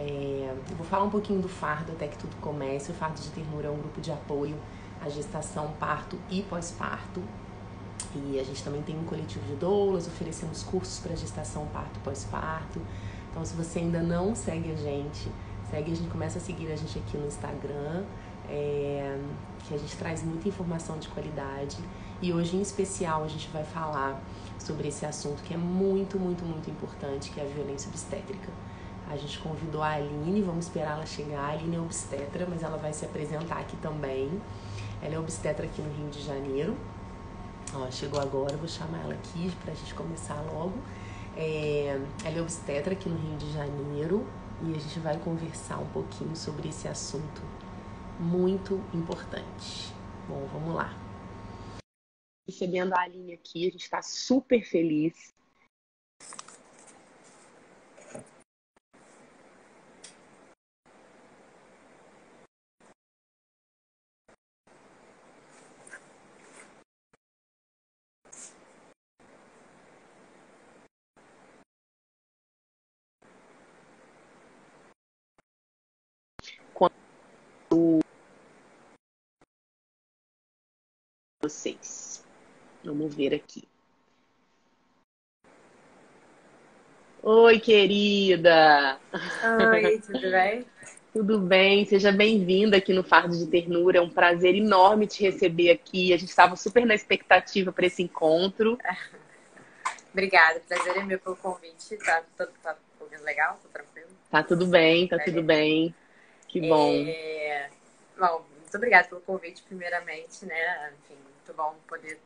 Eu vou falar um pouquinho do Fardo até que tudo comece. O Fardo de Ternura é um grupo de apoio à gestação, parto e pós-parto. E a gente também tem um coletivo de doulas, oferecemos cursos para gestação, parto e pós-parto. Então, se você ainda não segue a gente, começa a seguir a gente aqui no Instagram, que a gente traz muita informação de qualidade. E hoje, em especial, a gente vai falar sobre esse assunto que é muito, muito, muito importante, que é a violência obstétrica. A gente convidou a Aline, vamos esperar ela chegar. A Aline é obstetra, mas ela vai se apresentar aqui também. Ela é obstetra aqui no Rio de Janeiro. Ó, chegou agora, vou chamar ela aqui pra gente começar logo. Ela é obstetra aqui no Rio de Janeiro e a gente vai conversar um pouquinho sobre esse assunto muito importante. Bom, vamos lá. Recebendo a Aline aqui, a gente tá super feliz. Vocês. Vamos ver aqui. Oi, querida! Oi, tudo bem? Tudo bem? Seja bem-vinda aqui no Fardo de Ternura. É um prazer enorme te receber aqui. A gente estava super na expectativa para esse encontro. Obrigada, prazer é meu pelo convite. Tá ouvindo legal? Tá tranquilo? Tá tudo bem, tá tudo bem. Que bom. Bom, muito obrigada pelo convite, primeiramente, né? Enfim, muito bom poder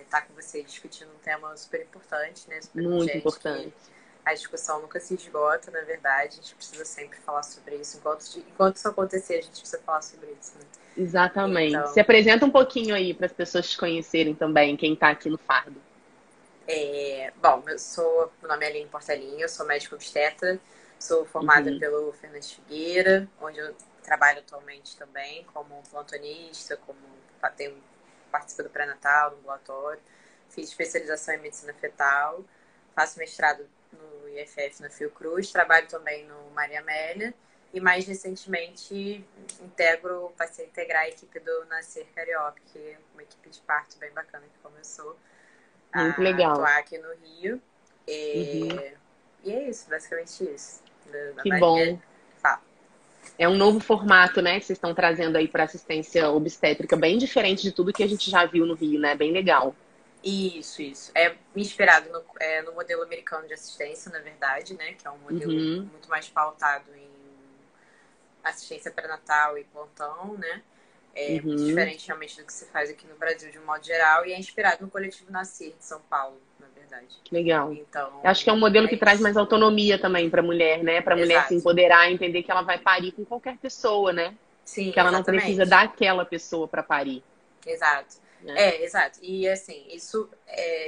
estar com você discutindo um tema super importante, né? Super Muito urgente, que importante. a discussão nunca se esgota, na verdade. A gente precisa sempre falar sobre isso. Enquanto isso acontecer, a gente precisa falar sobre isso, né? Exatamente. Se Então, apresenta um pouquinho aí para as pessoas te conhecerem também, quem tá aqui no Fardo. bom, meu nome é Aline Portelinha, eu sou médica obstetra, sou formada Uhum. pelo Fernandes Figueira, onde eu trabalho atualmente também como plantonista, tenho participo do pré-natal, do ambulatório, fiz especialização em medicina fetal, faço mestrado no IFF na Fiocruz, trabalho também no Maria Amélia e mais recentemente passei a integrar a equipe do Nascer Carioca, que é uma equipe de parto bem bacana que começou Muito a legal. atuar aqui no Rio. Uhum. E é isso, basicamente isso. Da Que Maria bom. fala. É um novo formato, né, que vocês estão trazendo aí para assistência obstétrica, bem diferente de tudo que a gente já viu no Rio, né? Bem legal. Isso. É inspirado no modelo americano de assistência, na verdade, né? Que é um modelo Uhum. muito mais pautado em assistência pré-natal e plantão, né? É muito Uhum. diferente realmente do que se faz aqui no Brasil de um modo geral e é inspirado no coletivo Nascer de São Paulo, na verdade. Que legal. Eu Então, acho que é um modelo é que traz isso. mais autonomia também para a mulher, né? Para a mulher se Exato. empoderar, entender que ela vai parir com qualquer pessoa, né? Sim, Que ela não precisa exatamente. daquela pessoa para parir, Exato. né? Exato. E assim, isso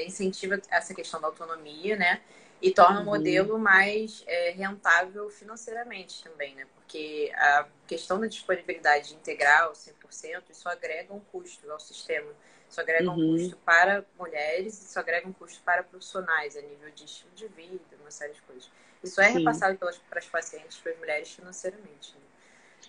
incentiva essa questão da autonomia, né? E torna o Uhum. modelo mais rentável financeiramente também, né? Porque a questão da disponibilidade integral, 100%, isso agrega um custo ao sistema. Isso agrega um Uhum. custo para mulheres, isso agrega um custo para profissionais, a nível de estilo de vida, uma série de coisas. Isso é Sim. repassado para as pacientes, para as mulheres financeiramente, né?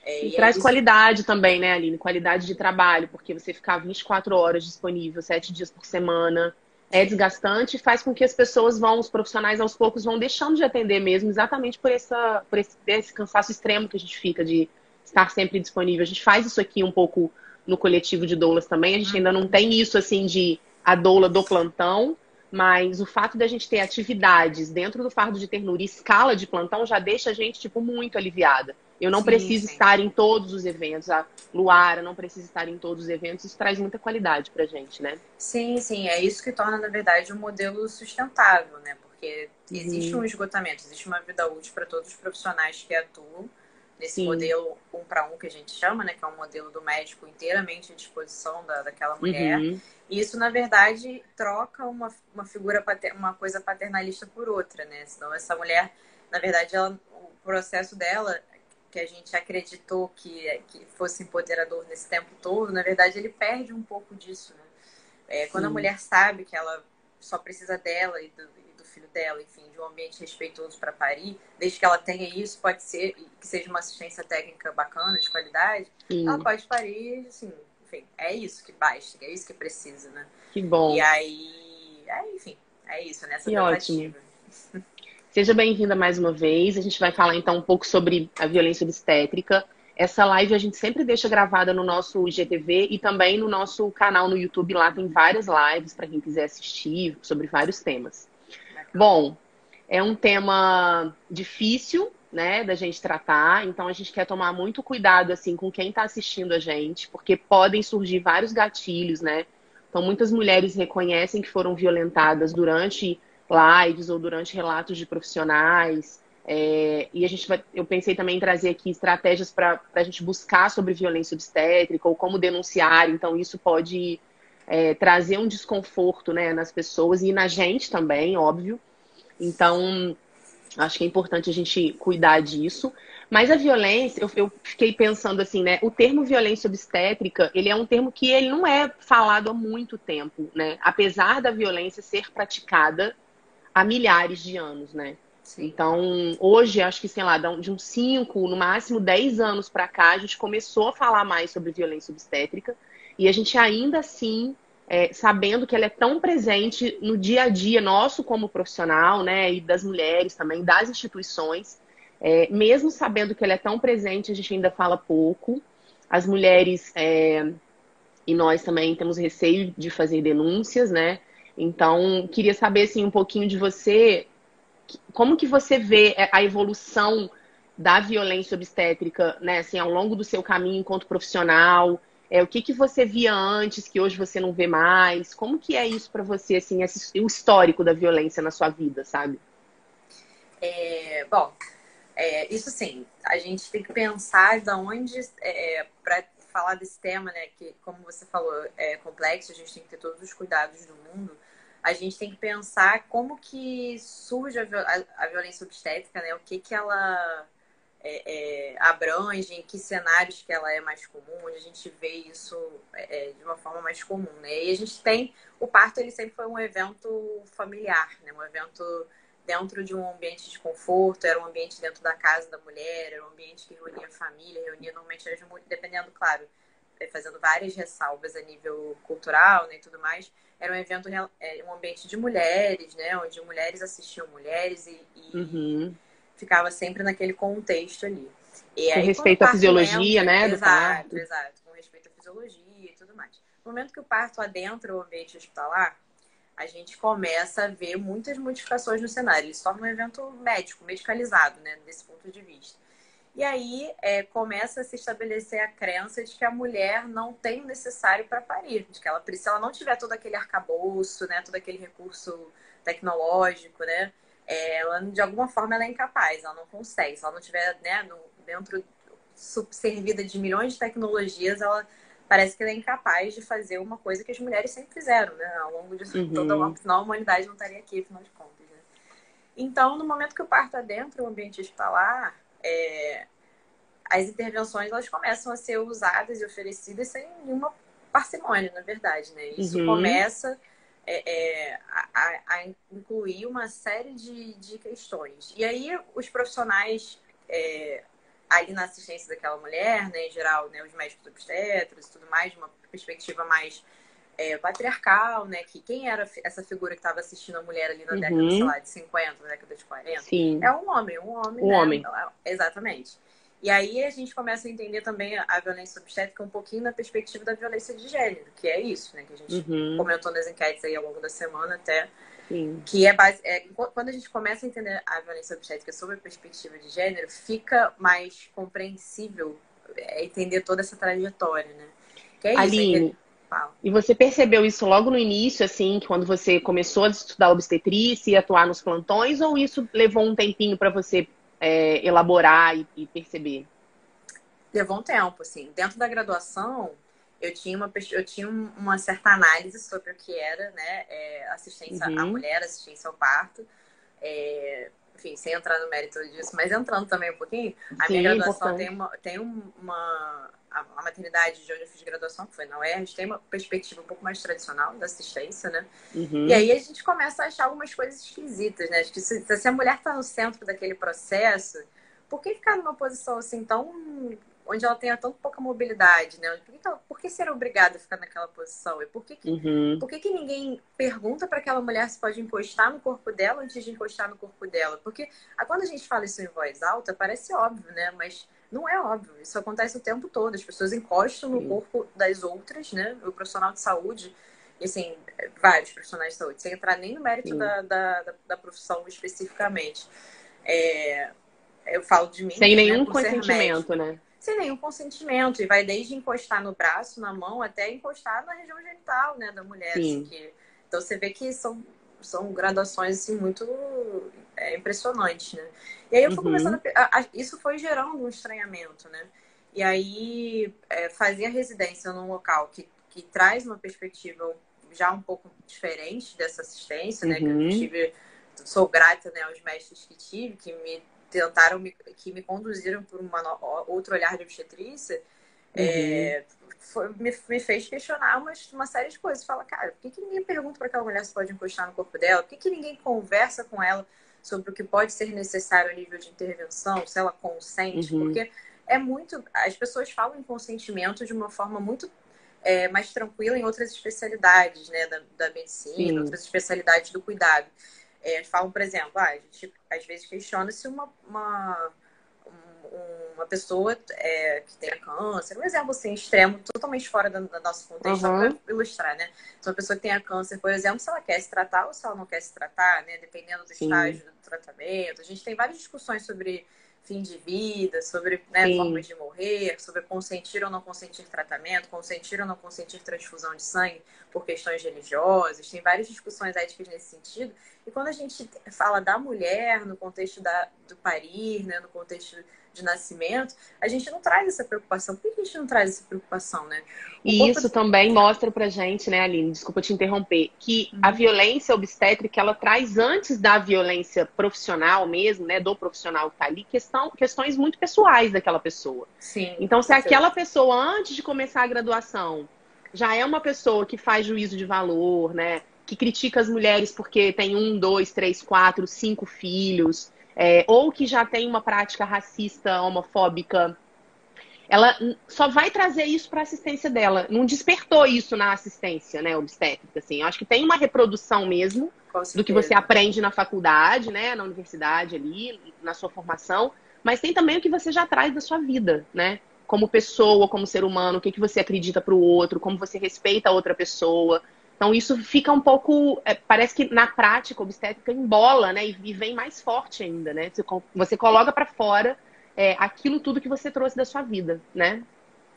E E aí traz isso. qualidade também, né, Aline? Qualidade de trabalho, porque você ficar 24 horas disponível, 7 dias por semana, é desgastante e faz com que as pessoas os profissionais aos poucos vão deixando de atender mesmo, exatamente por esse cansaço extremo que a gente fica de estar sempre disponível. A gente faz isso aqui um pouco no coletivo de doulas também, a gente ainda não Uhum. tem isso assim de a doula do plantão, mas o fato da gente ter atividades dentro do fardo de ternura e escala de plantão já deixa a gente, tipo, muito aliviada. Eu não Sim, preciso sim. estar em todos os eventos. A Luara não precisa estar em todos os eventos. Isso traz muita qualidade pra gente, né? Sim, é isso que torna, na verdade, um modelo sustentável, né? Porque existe um Uhum. esgotamento, existe uma vida útil para todos os profissionais que atuam nesse Sim. modelo um para um que a gente chama, né? Que é um modelo do médico inteiramente à disposição daquela mulher. Uhum. E isso, na verdade, troca uma figura, uma coisa paternalista por outra, né? Senão essa mulher, na verdade, o processo dela, que a gente acreditou que fosse empoderador nesse tempo todo, na verdade, ele perde um pouco disso, né? Quando a Sim. mulher sabe que ela só precisa dela e do filho dela, enfim, de um ambiente respeitoso para parir, desde que ela tenha isso, pode ser que seja uma assistência técnica bacana, de qualidade, ela Sim, pode parir, assim, enfim, é isso que basta, é isso que precisa, né? que E bom, aí, enfim, é isso, nessa que ótimo. tentativa. Seja bem-vinda mais uma vez. A gente vai falar então um pouco sobre a violência obstétrica. Essa live a gente sempre deixa gravada no nosso IGTV e também no nosso canal no YouTube. Lá tem várias lives para quem quiser assistir sobre vários temas. Bacana. Bom, é um tema difícil, né, da gente tratar, então a gente quer tomar muito cuidado assim com quem está assistindo a gente, porque podem surgir vários gatilhos, né? Então muitas mulheres reconhecem que foram violentadas durante lives ou durante relatos de profissionais. E eu pensei também em trazer aqui estratégias para a gente buscar sobre violência obstétrica ou como denunciar. Então isso pode trazer um desconforto, né, nas pessoas e na gente também, óbvio. Então, acho que é importante a gente cuidar disso. Mas a violência, eu fiquei pensando assim, né? O termo violência obstétrica, ele é um termo que ele não é falado há muito tempo, né? Apesar da violência ser praticada há milhares de anos, né? Sim. Então, hoje, acho que, sei lá, de uns 5, no máximo 10 anos para cá, a gente começou a falar mais sobre violência obstétrica e a gente ainda assim, sabendo que ela é tão presente no dia a dia nosso como profissional, né, e das mulheres também, das instituições, mesmo sabendo que ela é tão presente, a gente ainda fala pouco. As mulheres e nós também temos receio de fazer denúncias, né? Então, queria saber assim, um pouquinho de você, como que você vê a evolução da violência obstétrica, né, assim, ao longo do seu caminho enquanto profissional? O que que você via antes que hoje você não vê mais? Como que é isso para você, assim, o histórico da violência na sua vida, sabe? Bom, isso sim, a gente tem que pensar de onde, para falar desse tema, né, que como você falou, é complexo, a gente tem que ter todos os cuidados do mundo. A gente tem que pensar como que surge a violência obstétrica, né, o que que ela abrange, em que cenários que ela é mais comum, onde a gente vê isso de uma forma mais comum, né? E a gente tem, o parto ele sempre foi um evento familiar, né? Um evento dentro de um ambiente de conforto, era um ambiente dentro da casa da mulher, era um ambiente que reunia a família, reunia normalmente, dependendo, claro, fazendo várias ressalvas a nível cultural, né, e tudo mais, era um evento, um ambiente de mulheres, né, onde mulheres assistiam mulheres e Uhum. ficava sempre naquele contexto ali. E Com aí, quando o respeito à parto fisiologia, entra, né, do exato, parto. exato, com respeito à fisiologia e tudo mais. No momento que o parto adentra o ambiente hospitalar, a gente começa a ver muitas modificações no cenário. Ele se torna um evento médico, medicalizado, né, desse ponto de vista. E aí começa a se estabelecer a crença de que a mulher não tem o necessário para parir, de que ela precisa, se ela não tiver todo aquele arcabouço, né, todo aquele recurso tecnológico, né, ela de alguma forma ela é incapaz, ela não consegue. Se ela não tiver, né, dentro subservida de milhões de tecnologias, ela parece que ela é incapaz de fazer uma coisa que as mulheres sempre fizeram, né, ao longo de toda Uhum. senão a humanidade não estaria aqui, afinal de contas, né? Então, no momento que o parto adentra o ambiente hospitalar, as intervenções elas começam a ser usadas e oferecidas sem nenhuma parcimônia, na verdade, né? Isso Uhum. começa a incluir uma série de questões. E aí os profissionais ali na assistência daquela mulher, né, em geral, né, os médicos obstetras e tudo mais, de uma perspectiva mais patriarcal, né? Que quem era essa figura que estava assistindo a mulher ali na década, sei Uhum. lá, de 50, na década de 40? É Sim, um homem, o né? homem. Exatamente. E aí a gente começa a entender também a violência obstétrica um pouquinho na perspectiva da violência de gênero, que é isso, né? Que a gente Uhum. comentou nas enquetes aí ao longo da semana até, Sim. que quando a gente começa a entender a violência obstétrica sob a perspectiva de gênero, fica mais compreensível entender toda essa trajetória, né? Que é isso, que Aline, fala. e você percebeu isso logo no início, assim, quando você começou a estudar obstetrícia e atuar nos plantões, ou isso levou um tempinho para você elaborar e perceber? Levou um tempo, assim. Dentro da graduação, eu tinha uma certa análise sobre o que era, né, assistência à Uhum. mulher, assistência ao parto. Enfim, sem entrar no mérito disso, mas entrando também um pouquinho, a minha Sim, graduação importante. tem uma a maternidade de onde eu fiz graduação, que foi na UERJ, tem uma perspectiva um pouco mais tradicional da assistência, né? E aí a gente começa a achar algumas coisas esquisitas, né? Acho que se a mulher está no centro daquele processo, por que ficar numa posição assim tão... onde ela tenha tão pouca mobilidade, né? Por que ser obrigada a ficar naquela posição? E por que ninguém pergunta para aquela mulher se pode encostar no corpo dela antes de encostar no corpo dela? Porque quando a gente fala isso em voz alta, parece óbvio, né? Mas não é óbvio. Isso acontece o tempo todo. As pessoas encostam no corpo das outras, né? O profissional de saúde, e assim, vários profissionais de saúde, sem entrar nem no mérito da profissão especificamente. Eu falo de mim, sem né, nenhum por ser consentimento, médico. né? Sem nenhum consentimento. E vai desde encostar no braço, na mão, até encostar na região genital, né, da mulher. Assim, então você vê que são graduações assim, muito impressionantes, né? E aí eu fui começando isso foi gerando um estranhamento, né? E aí fazer a residência num local que traz uma perspectiva já um pouco diferente dessa assistência, né? Que eu tive, sou grata, né, aos mestres que tive, que me conduziram por outro olhar de obstetrícia, me fez questionar uma série de coisas. Fala, cara, por que ninguém pergunta para aquela mulher se pode encostar no corpo dela? Por que ninguém conversa com ela sobre o que pode ser necessário a nível de intervenção, se ela consente? Porque as pessoas falam em consentimento de uma forma muito mais tranquila em outras especialidades, né, da medicina, outras especialidades do cuidado. Falam, por exemplo, a gente às vezes questiona se uma pessoa que tenha câncer, um exemplo assim, extremo, totalmente fora do nosso contexto, só para ilustrar, né? Então, uma pessoa que tenha câncer, por exemplo, se ela quer se tratar ou se ela não quer se tratar, né? Dependendo do estágio do tratamento. A gente tem várias discussões sobre fim de vida, sobre, né, formas de morrer, sobre consentir ou não consentir tratamento, consentir ou não consentir transfusão de sangue por questões religiosas. Tem várias discussões éticas nesse sentido. E quando a gente fala da mulher no contexto do parir, né, no contexto de nascimento, a gente não traz essa preocupação. Por que a gente não traz essa preocupação, né? E isso também mostra pra gente, né, Aline, desculpa te interromper, que a violência obstétrica, ela traz antes da violência profissional mesmo, né, do profissional que tá ali, questões muito pessoais daquela pessoa. Sim, então, se aquela pessoa, antes de começar a graduação, já é uma pessoa que faz juízo de valor, né, que critica as mulheres porque tem 1, 2, 3, 4, 5 filhos, ou que já tem uma prática racista, homofóbica, ela só vai trazer isso para a assistência dela. Não despertou isso na assistência, né, obstétrica, assim. Eu acho que tem uma reprodução mesmo do que você aprende na faculdade, né, na universidade ali, na sua formação, mas tem também o que você já traz da sua vida, né? Como pessoa, como ser humano, o que você acredita para o outro, como você respeita a outra pessoa. Então isso fica um pouco, parece que na prática obstétrica embola, né, e vem mais forte ainda, né? Você coloca para fora aquilo tudo que você trouxe da sua vida, né?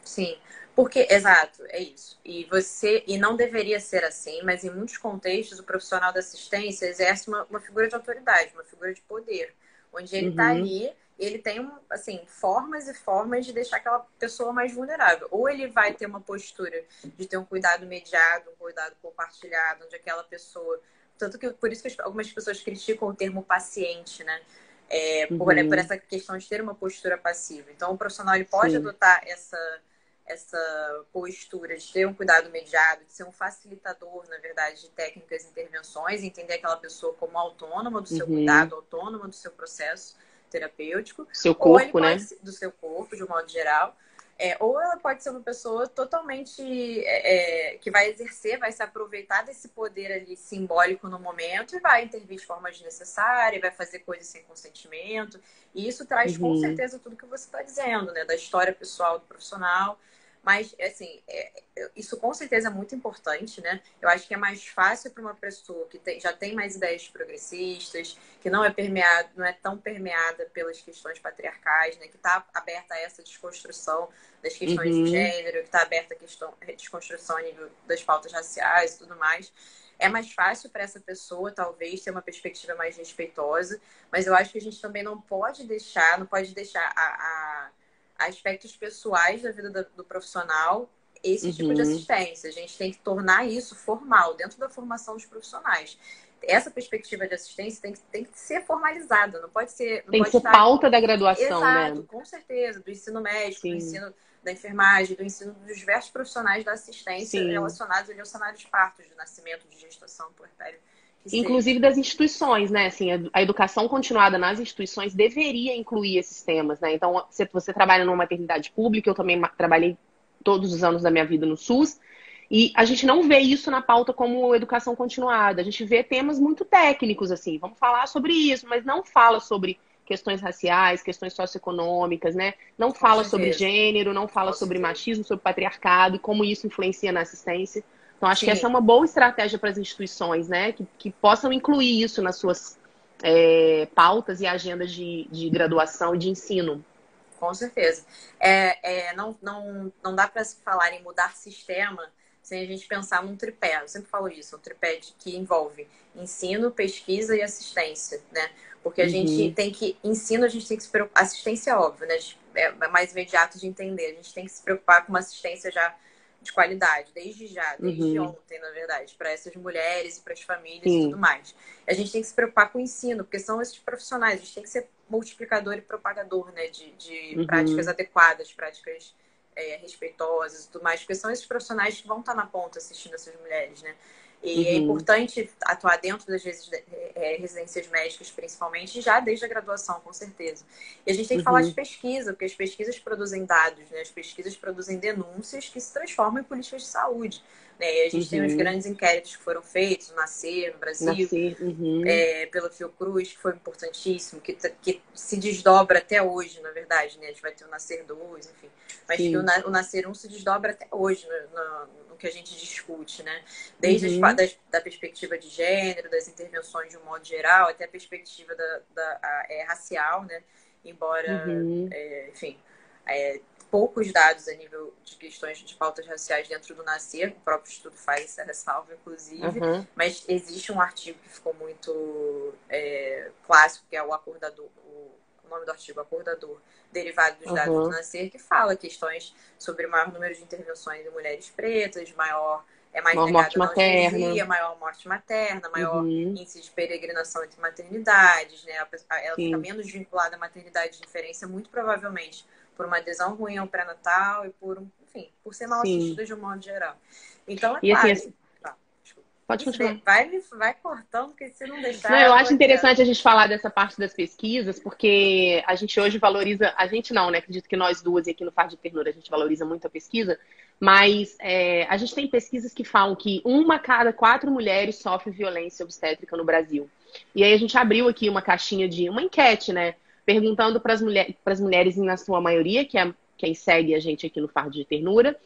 Sim, porque, exato, é isso. E não deveria ser assim, mas em muitos contextos o profissional da assistência exerce uma figura de autoridade, uma figura de poder, onde ele está ali, ele tem, assim, formas e formas de deixar aquela pessoa mais vulnerável. Ou ele vai ter uma postura de ter um cuidado mediado, um cuidado compartilhado, onde aquela pessoa... Tanto que, por isso que algumas pessoas criticam o termo paciente, né? Por essa questão de ter uma postura passiva. Então, o profissional ele pode adotar essa postura de ter um cuidado mediado, de ser um facilitador, na verdade, de técnicas e intervenções, entender aquela pessoa como autônoma do seu cuidado, autônoma do seu processo terapêutico, seu corpo, ou ele pode né? do seu corpo, de um modo geral, ou ela pode ser uma pessoa totalmente que vai exercer, vai se aproveitar desse poder ali simbólico no momento e vai intervir de forma desnecessária, vai fazer coisas sem consentimento. E isso traz com certeza tudo que você está dizendo, né? Da história pessoal do profissional. Mas, assim, isso com certeza é muito importante, né? Eu acho que é mais fácil para uma pessoa que já tem mais ideias progressistas, que não é tão permeada pelas questões patriarcais, né? Que está aberta a essa desconstrução das questões de gênero, que está aberta a desconstrução a nível das pautas raciais e tudo mais. É mais fácil para essa pessoa, talvez, ter uma perspectiva mais respeitosa, mas eu acho que a gente também não pode deixar aspectos pessoais da vida do profissional esse tipo de assistência. A gente tem que tornar isso formal, dentro da formação dos profissionais. Essa perspectiva de assistência tem que ser formalizada, não pode ser... Não tem pode que ser estar... pauta da graduação, Exato, né? com certeza, do ensino médico, do Sim. ensino da enfermagem, do ensino dos diversos profissionais da assistência Sim. relacionados ali ao cenário de partos, de nascimento, de gestação, puerpério, que seja. Inclusive das instituições, né? Assim, a educação continuada nas instituições deveria incluir esses temas, né? Então, se você trabalha numa maternidade pública, eu também trabalhei todos os anos da minha vida no SUS, e a gente não vê isso na pauta como educação continuada. A gente vê temas muito técnicos, assim, vamos falar sobre isso, mas não fala sobre questões raciais, questões socioeconômicas, né? Não Com fala sobre certeza, gênero, não fala com sobre certeza. machismo, sobre patriarcado e como isso influencia na assistência. Então, acho que essa é Sim, uma boa estratégia para as instituições, né? Que possam incluir isso nas suas pautas e agendas de graduação e de ensino. com certeza. Não dá para se falar em mudar sistema sem a gente pensar num tripé. Eu sempre falo isso, um tripé que envolve ensino, pesquisa e assistência, né? Porque a gente Uhum, tem que, ensino, a gente tem que se preocupar, assistência é óbvio, né? É mais imediato de entender. A gente tem que se preocupar com uma assistência já de qualidade, desde já, desde uhum, ontem, na verdade, para essas mulheres e para as famílias e tudo sim, mais. A gente tem que se preocupar com o ensino, porque são esses profissionais, a gente tem que ser multiplicador e propagador, né, de práticas uhum, adequadas, práticas respeitosas e tudo mais, porque são esses profissionais que vão estar na ponta assistindo essas mulheres, né? E é uhum, importante atuar dentro das residências médicas, principalmente, já desde a graduação, com certeza. E a gente tem que falar de uhum, pesquisa, porque as pesquisas produzem dados, né? As pesquisas produzem denúncias que se transformam em políticas de saúde. Né? E a gente tem os uhum. grandes inquéritos que foram feitos, o Nascer, no Brasil, Nascer, uhum, pelo Fiocruz, que foi importantíssimo, que se desdobra até hoje, na verdade, né? A gente vai ter o Nascer 2, enfim. Mas que sim, o Nascer 1 se desdobra até hoje no que a gente discute, né? Desde uhum, da perspectiva de gênero, das intervenções de um modo geral, até a perspectiva racial, né? Embora, uhum, enfim, poucos dados a nível de questões de pautas raciais dentro do Nascer, o próprio estudo faz essa ressalva, inclusive, uhum. mas existe um artigo que ficou muito clássico, que é o acordador, o nome do artigo, acordador, derivado dos dados do Uhum. Nascer, que fala questões sobre o maior número de intervenções em mulheres pretas, mais Maior morte negada na materna. analgesia, maior morte materna, maior Uhum, índice de peregrinação entre maternidades, né? Ela fica sim. menos vinculada à maternidade de referência, muito provavelmente por uma adesão ruim ao pré-natal e enfim, por ser mal Sim. assistida de um modo geral. Então, é E assim, claro. Tá, desculpa. pode continuar. Vai cortando, porque se não Não, deixar, eu eu vou acho aqui, ó. interessante a gente falar dessa parte das pesquisas, porque a gente hoje valoriza, a gente não, né? Acredito que nós duas e aqui no Far de Ternura a gente valoriza muito a pesquisa, mas a gente tem pesquisas que falam que uma a cada 4 mulheres sofre violência obstétrica no Brasil. E aí a gente abriu aqui uma caixinha de uma enquete, né? Perguntando para as mulheres, na sua maioria, que é quem segue a gente aqui no Fardo de Ternura,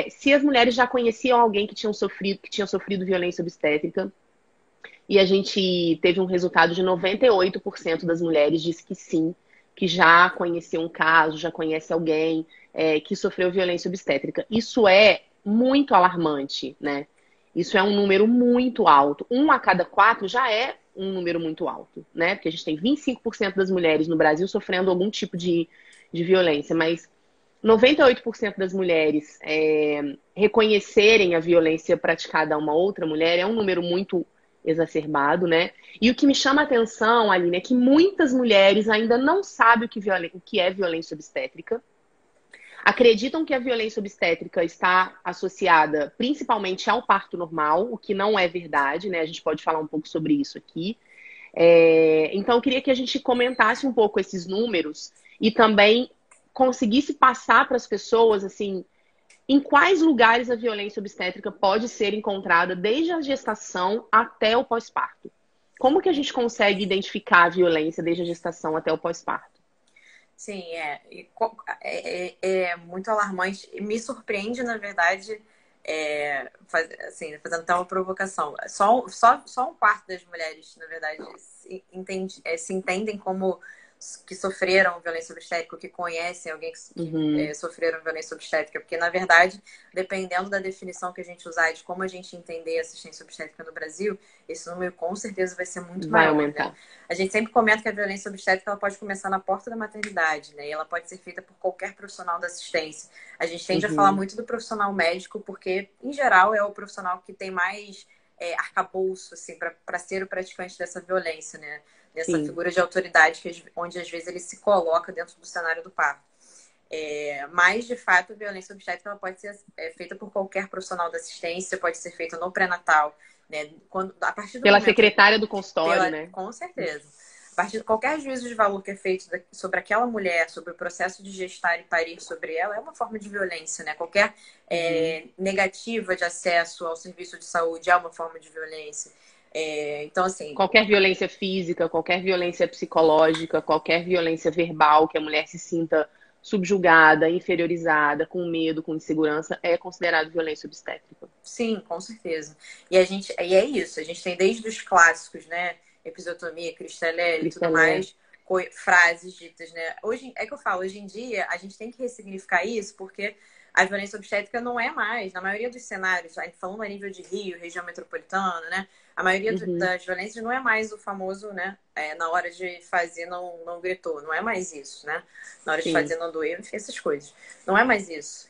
se as mulheres já conheciam alguém que tinha sofrido violência obstétrica. E a gente teve um resultado de 98% das mulheres disse que sim, que já conheceu um caso, já conhece alguém que sofreu violência obstétrica. Isso é muito alarmante, né? Isso é um número muito alto. Um a cada 4 já é um número muito alto, né? Porque a gente tem 25% das mulheres no Brasil sofrendo algum tipo de violência, mas 98% das mulheres reconhecerem a violência praticada a uma outra mulher é um número muito exacerbado, né? E o que me chama a atenção, Aline, é que muitas mulheres ainda não sabem o que é violência obstétrica. Acreditam que a violência obstétrica está associada principalmente ao parto normal, o que não é verdade, né? A gente pode falar um pouco sobre isso aqui. Então, eu queria que a gente comentasse um pouco esses números e também conseguisse passar para as pessoas, assim, em quais lugares a violência obstétrica pode ser encontrada desde a gestação até o pós-parto. Como que a gente consegue identificar a violência desde a gestação até o pós-parto? Sim, é muito alarmante. E me surpreende, na verdade, fazendo até uma provocação. Só um quarto das mulheres, na verdade, se entendem como que sofreram violência obstétrica, que conhecem alguém Uhum, sofreram violência obstétrica, porque, na verdade, dependendo da definição que a gente usar e de como a gente entender assistência obstétrica no Brasil, esse número com certeza vai ser muito vai maior, né? aumentar. A gente sempre comenta que a violência obstétrica ela pode começar na porta da maternidade, né? E ela pode ser feita por qualquer profissional da assistência. A gente tende a falar Uhum, muito do profissional médico, porque, em geral, é o profissional que tem mais arcabouço, assim, para ser o praticante dessa violência, né? Dessa sim. figura de autoridade onde às vezes ele se coloca dentro do cenário do parto. Mas, de fato, a violência obstétrica ela pode ser feita por qualquer profissional da assistência, pode ser feita no pré-natal, né? A partir do Pela momento, secretária do consultório, né? com certeza. A partir de qualquer juízo de valor que é feito sobre aquela mulher, sobre o processo de gestar e parir sobre ela, é uma forma de violência, né? Qualquer negativa de acesso ao serviço de saúde é uma forma de violência. Então, assim... Qualquer violência física, qualquer violência psicológica, qualquer violência verbal que a mulher se sinta subjugada, inferiorizada, com medo, com insegurança, é considerado violência obstétrica. Sim, com certeza. E é isso, a gente tem desde os clássicos, né? Episiotomia, Cristelélia e tudo mais, frases ditas, né? Hoje, é que eu falo, hoje em dia, a gente tem que ressignificar isso, porque a violência obstétrica não é mais, na maioria dos cenários, falando a nível de Rio, região metropolitana, né? A maioria das violências não é mais o famoso, né? Na hora de fazer não gritou, não é mais isso, né? Na hora de fazer não doeu, enfim, essas coisas. Não é mais isso.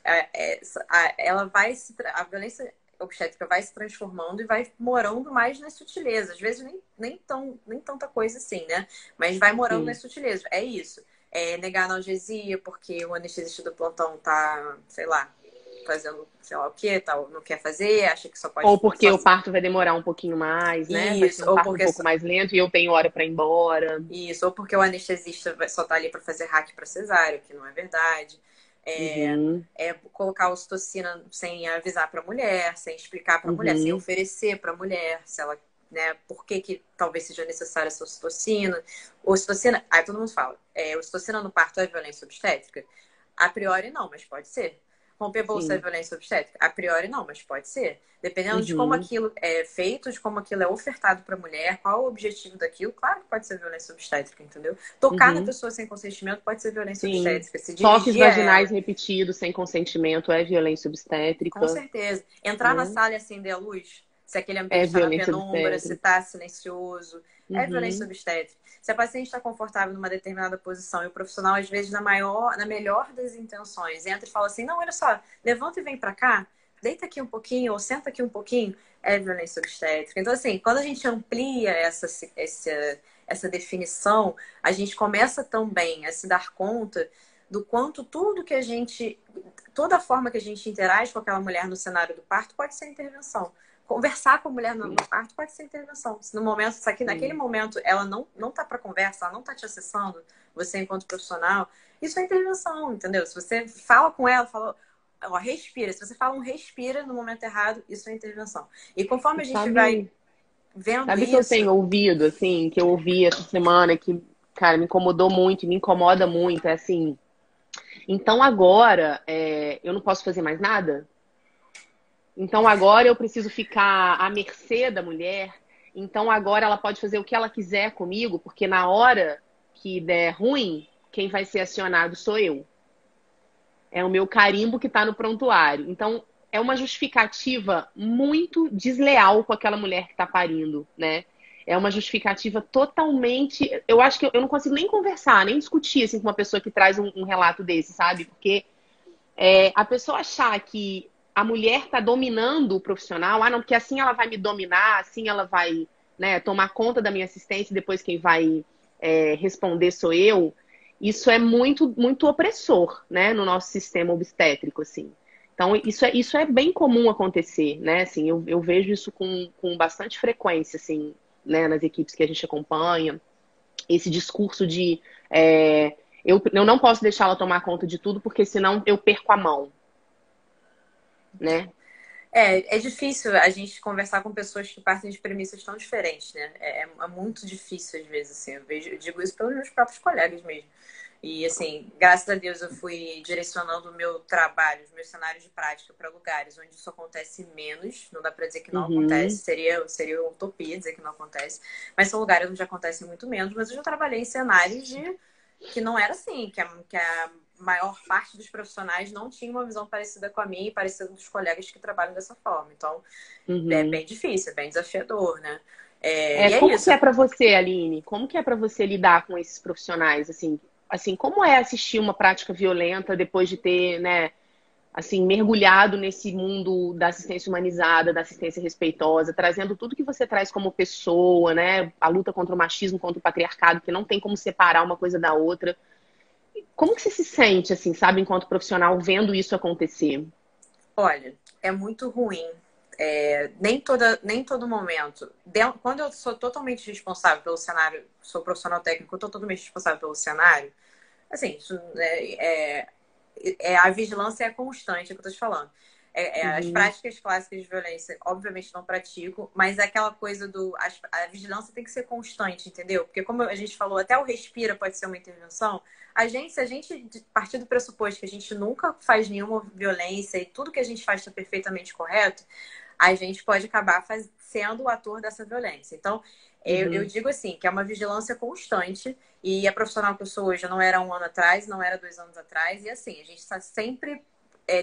A violência obstétrica vai se transformando e vai morando mais nas sutilezas. Às vezes nem tanta coisa assim, né? Mas vai morando nas sutilezas. É isso. Negar analgesia porque o anestesista do plantão tá, sei lá, fazendo sei lá o que, tal, não quer fazer, acha que só pode... Ou porque o parto vai demorar um pouquinho mais, né? Vai ser um parto um pouco mais lento e eu tenho hora para ir embora. Isso, ou porque o anestesista só tá ali para fazer hack para cesárea, que não é verdade. Colocar ocitocina sem avisar para a mulher, sem explicar para a mulher, sem oferecer para a mulher, se ela, né, por que talvez seja necessária essa ocitocina. Ocitocina, aí todo mundo fala, ocitocina no parto é violência obstétrica? A priori não, mas pode ser. Romper bolsa é violência obstétrica? A priori não, mas pode ser. Dependendo de como aquilo é feito, de como aquilo é ofertado para a mulher, qual o objetivo daquilo, claro que pode ser violência obstétrica, entendeu? Tocar na pessoa sem consentimento pode ser violência obstétrica. Se toques vaginais repetidos sem consentimento é violência obstétrica. Com certeza. Entrar na sala e acender a luz, se aquele ambiente está na penumbra, se está silencioso, é violência obstétrica. Se a paciente está confortável numa determinada posição e o profissional, às vezes, na melhor das intenções, entra e fala assim, não, olha só, levanta e vem para cá, deita aqui um pouquinho ou senta aqui um pouquinho, é violência obstétrica. Então, assim, quando a gente amplia essa definição, a gente começa também a se dar conta do quanto toda a forma que a gente interage com aquela mulher no cenário do parto pode ser intervenção. Conversar com a mulher no parto pode ser intervenção. Se no momento, naquele momento ela não tá para conversa, ela não tá te acessando, você enquanto profissional, isso é intervenção, entendeu? Se você fala com ela, fala, ó, respira. Se você fala respira no momento errado, isso é intervenção. E conforme a gente vai vendo sabe isso... que eu tenho ouvido, assim, que eu ouvi essa semana, que, cara, me incomodou muito, me incomoda muito, é assim... Então agora, eu não posso fazer mais nada? Então agora eu preciso ficar à mercê da mulher? Então agora ela pode fazer o que ela quiser comigo? Porque na hora que der ruim, quem vai ser acionado sou eu. É o meu carimbo que está no prontuário. Então é uma justificativa muito desleal com aquela mulher que está parindo, né? É uma justificativa totalmente... Eu acho que eu não consigo nem conversar, nem discutir assim, com uma pessoa que traz um relato desse, sabe? Porque a pessoa achar que a mulher está dominando o profissional, não, porque assim ela vai me dominar, assim ela vai, né, tomar conta da minha assistência e depois quem vai responder sou eu, isso é muito, muito opressor, né, no nosso sistema obstétrico, assim. Então, isso é bem comum acontecer, né? Assim, eu vejo isso com bastante frequência, assim, né, nas equipes que a gente acompanha. Esse discurso de eu não posso deixar ela tomar conta de tudo, porque senão eu perco a mão, né? É difícil a gente conversar com pessoas que partem de premissas tão diferentes, né? É muito difícil, às vezes, assim. Eu digo isso pelos meus próprios colegas mesmo. E, assim, graças a Deus eu fui direcionando o meu trabalho, os meus cenários de prática para lugares onde isso acontece menos. Não dá para dizer que não acontece, seria utopia dizer que não acontece. Mas são lugares onde acontece muito menos. Mas eu já trabalhei em cenários que não era assim, que a maior parte dos profissionais não tinha uma visão parecida com a minha e parecida dos colegas que trabalham dessa forma. Então, é bem difícil, é bem desafiador, né? Como que é para você, Aline? Como que é para você lidar com esses profissionais, assim, como é assistir uma prática violenta depois de ter, né, assim, mergulhado nesse mundo da assistência humanizada, da assistência respeitosa, trazendo tudo que você traz como pessoa, né, a luta contra o machismo, contra o patriarcado, que não tem como separar uma coisa da outra. Como que você se sente, assim, sabe, enquanto profissional, vendo isso acontecer? Olha, é muito ruim. Nem todo momento. Quando eu sou totalmente responsável pelo cenário, sou profissional técnico, eu tô totalmente responsável pelo cenário, assim, a vigilância é constante, é o que eu tô te falando. As Uhum, práticas clássicas de violência, obviamente, não pratico, mas é aquela coisa a vigilância tem que ser constante, entendeu? Porque, como a gente falou, até o respira pode ser uma intervenção. Se a gente partir do pressuposto que a gente nunca faz nenhuma violência e tudo que a gente faz está perfeitamente correto, a gente pode acabar sendo o ator dessa violência. Então, eu uhum, digo assim, que é uma vigilância constante. E a profissional que eu sou hoje não era 1 ano atrás, não era 2 anos atrás. E assim, a gente está sempre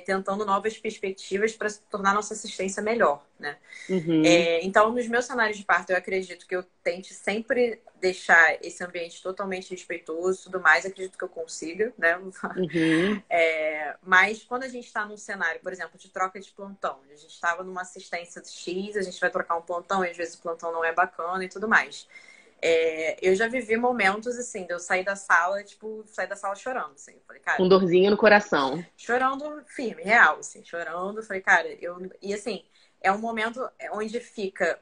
tentando novas perspectivas para tornar nossa assistência melhor, né? uhum, Então, nos meus cenários de parto, eu acredito que eu tente sempre deixar esse ambiente totalmente respeitoso e tudo mais. Acredito que eu consiga, né? uhum, Mas quando a gente está num cenário, por exemplo, de troca de plantão, a gente estava numa assistência X, a gente vai trocar um plantão e às vezes o plantão não é bacana e tudo mais. Eu já vivi momentos assim, de eu sair da sala, tipo, sair da sala chorando, assim. Eu falei, cara, com dorzinha no coração. chorando firme, real, assim, chorando. Falei, cara, E assim, é um momento onde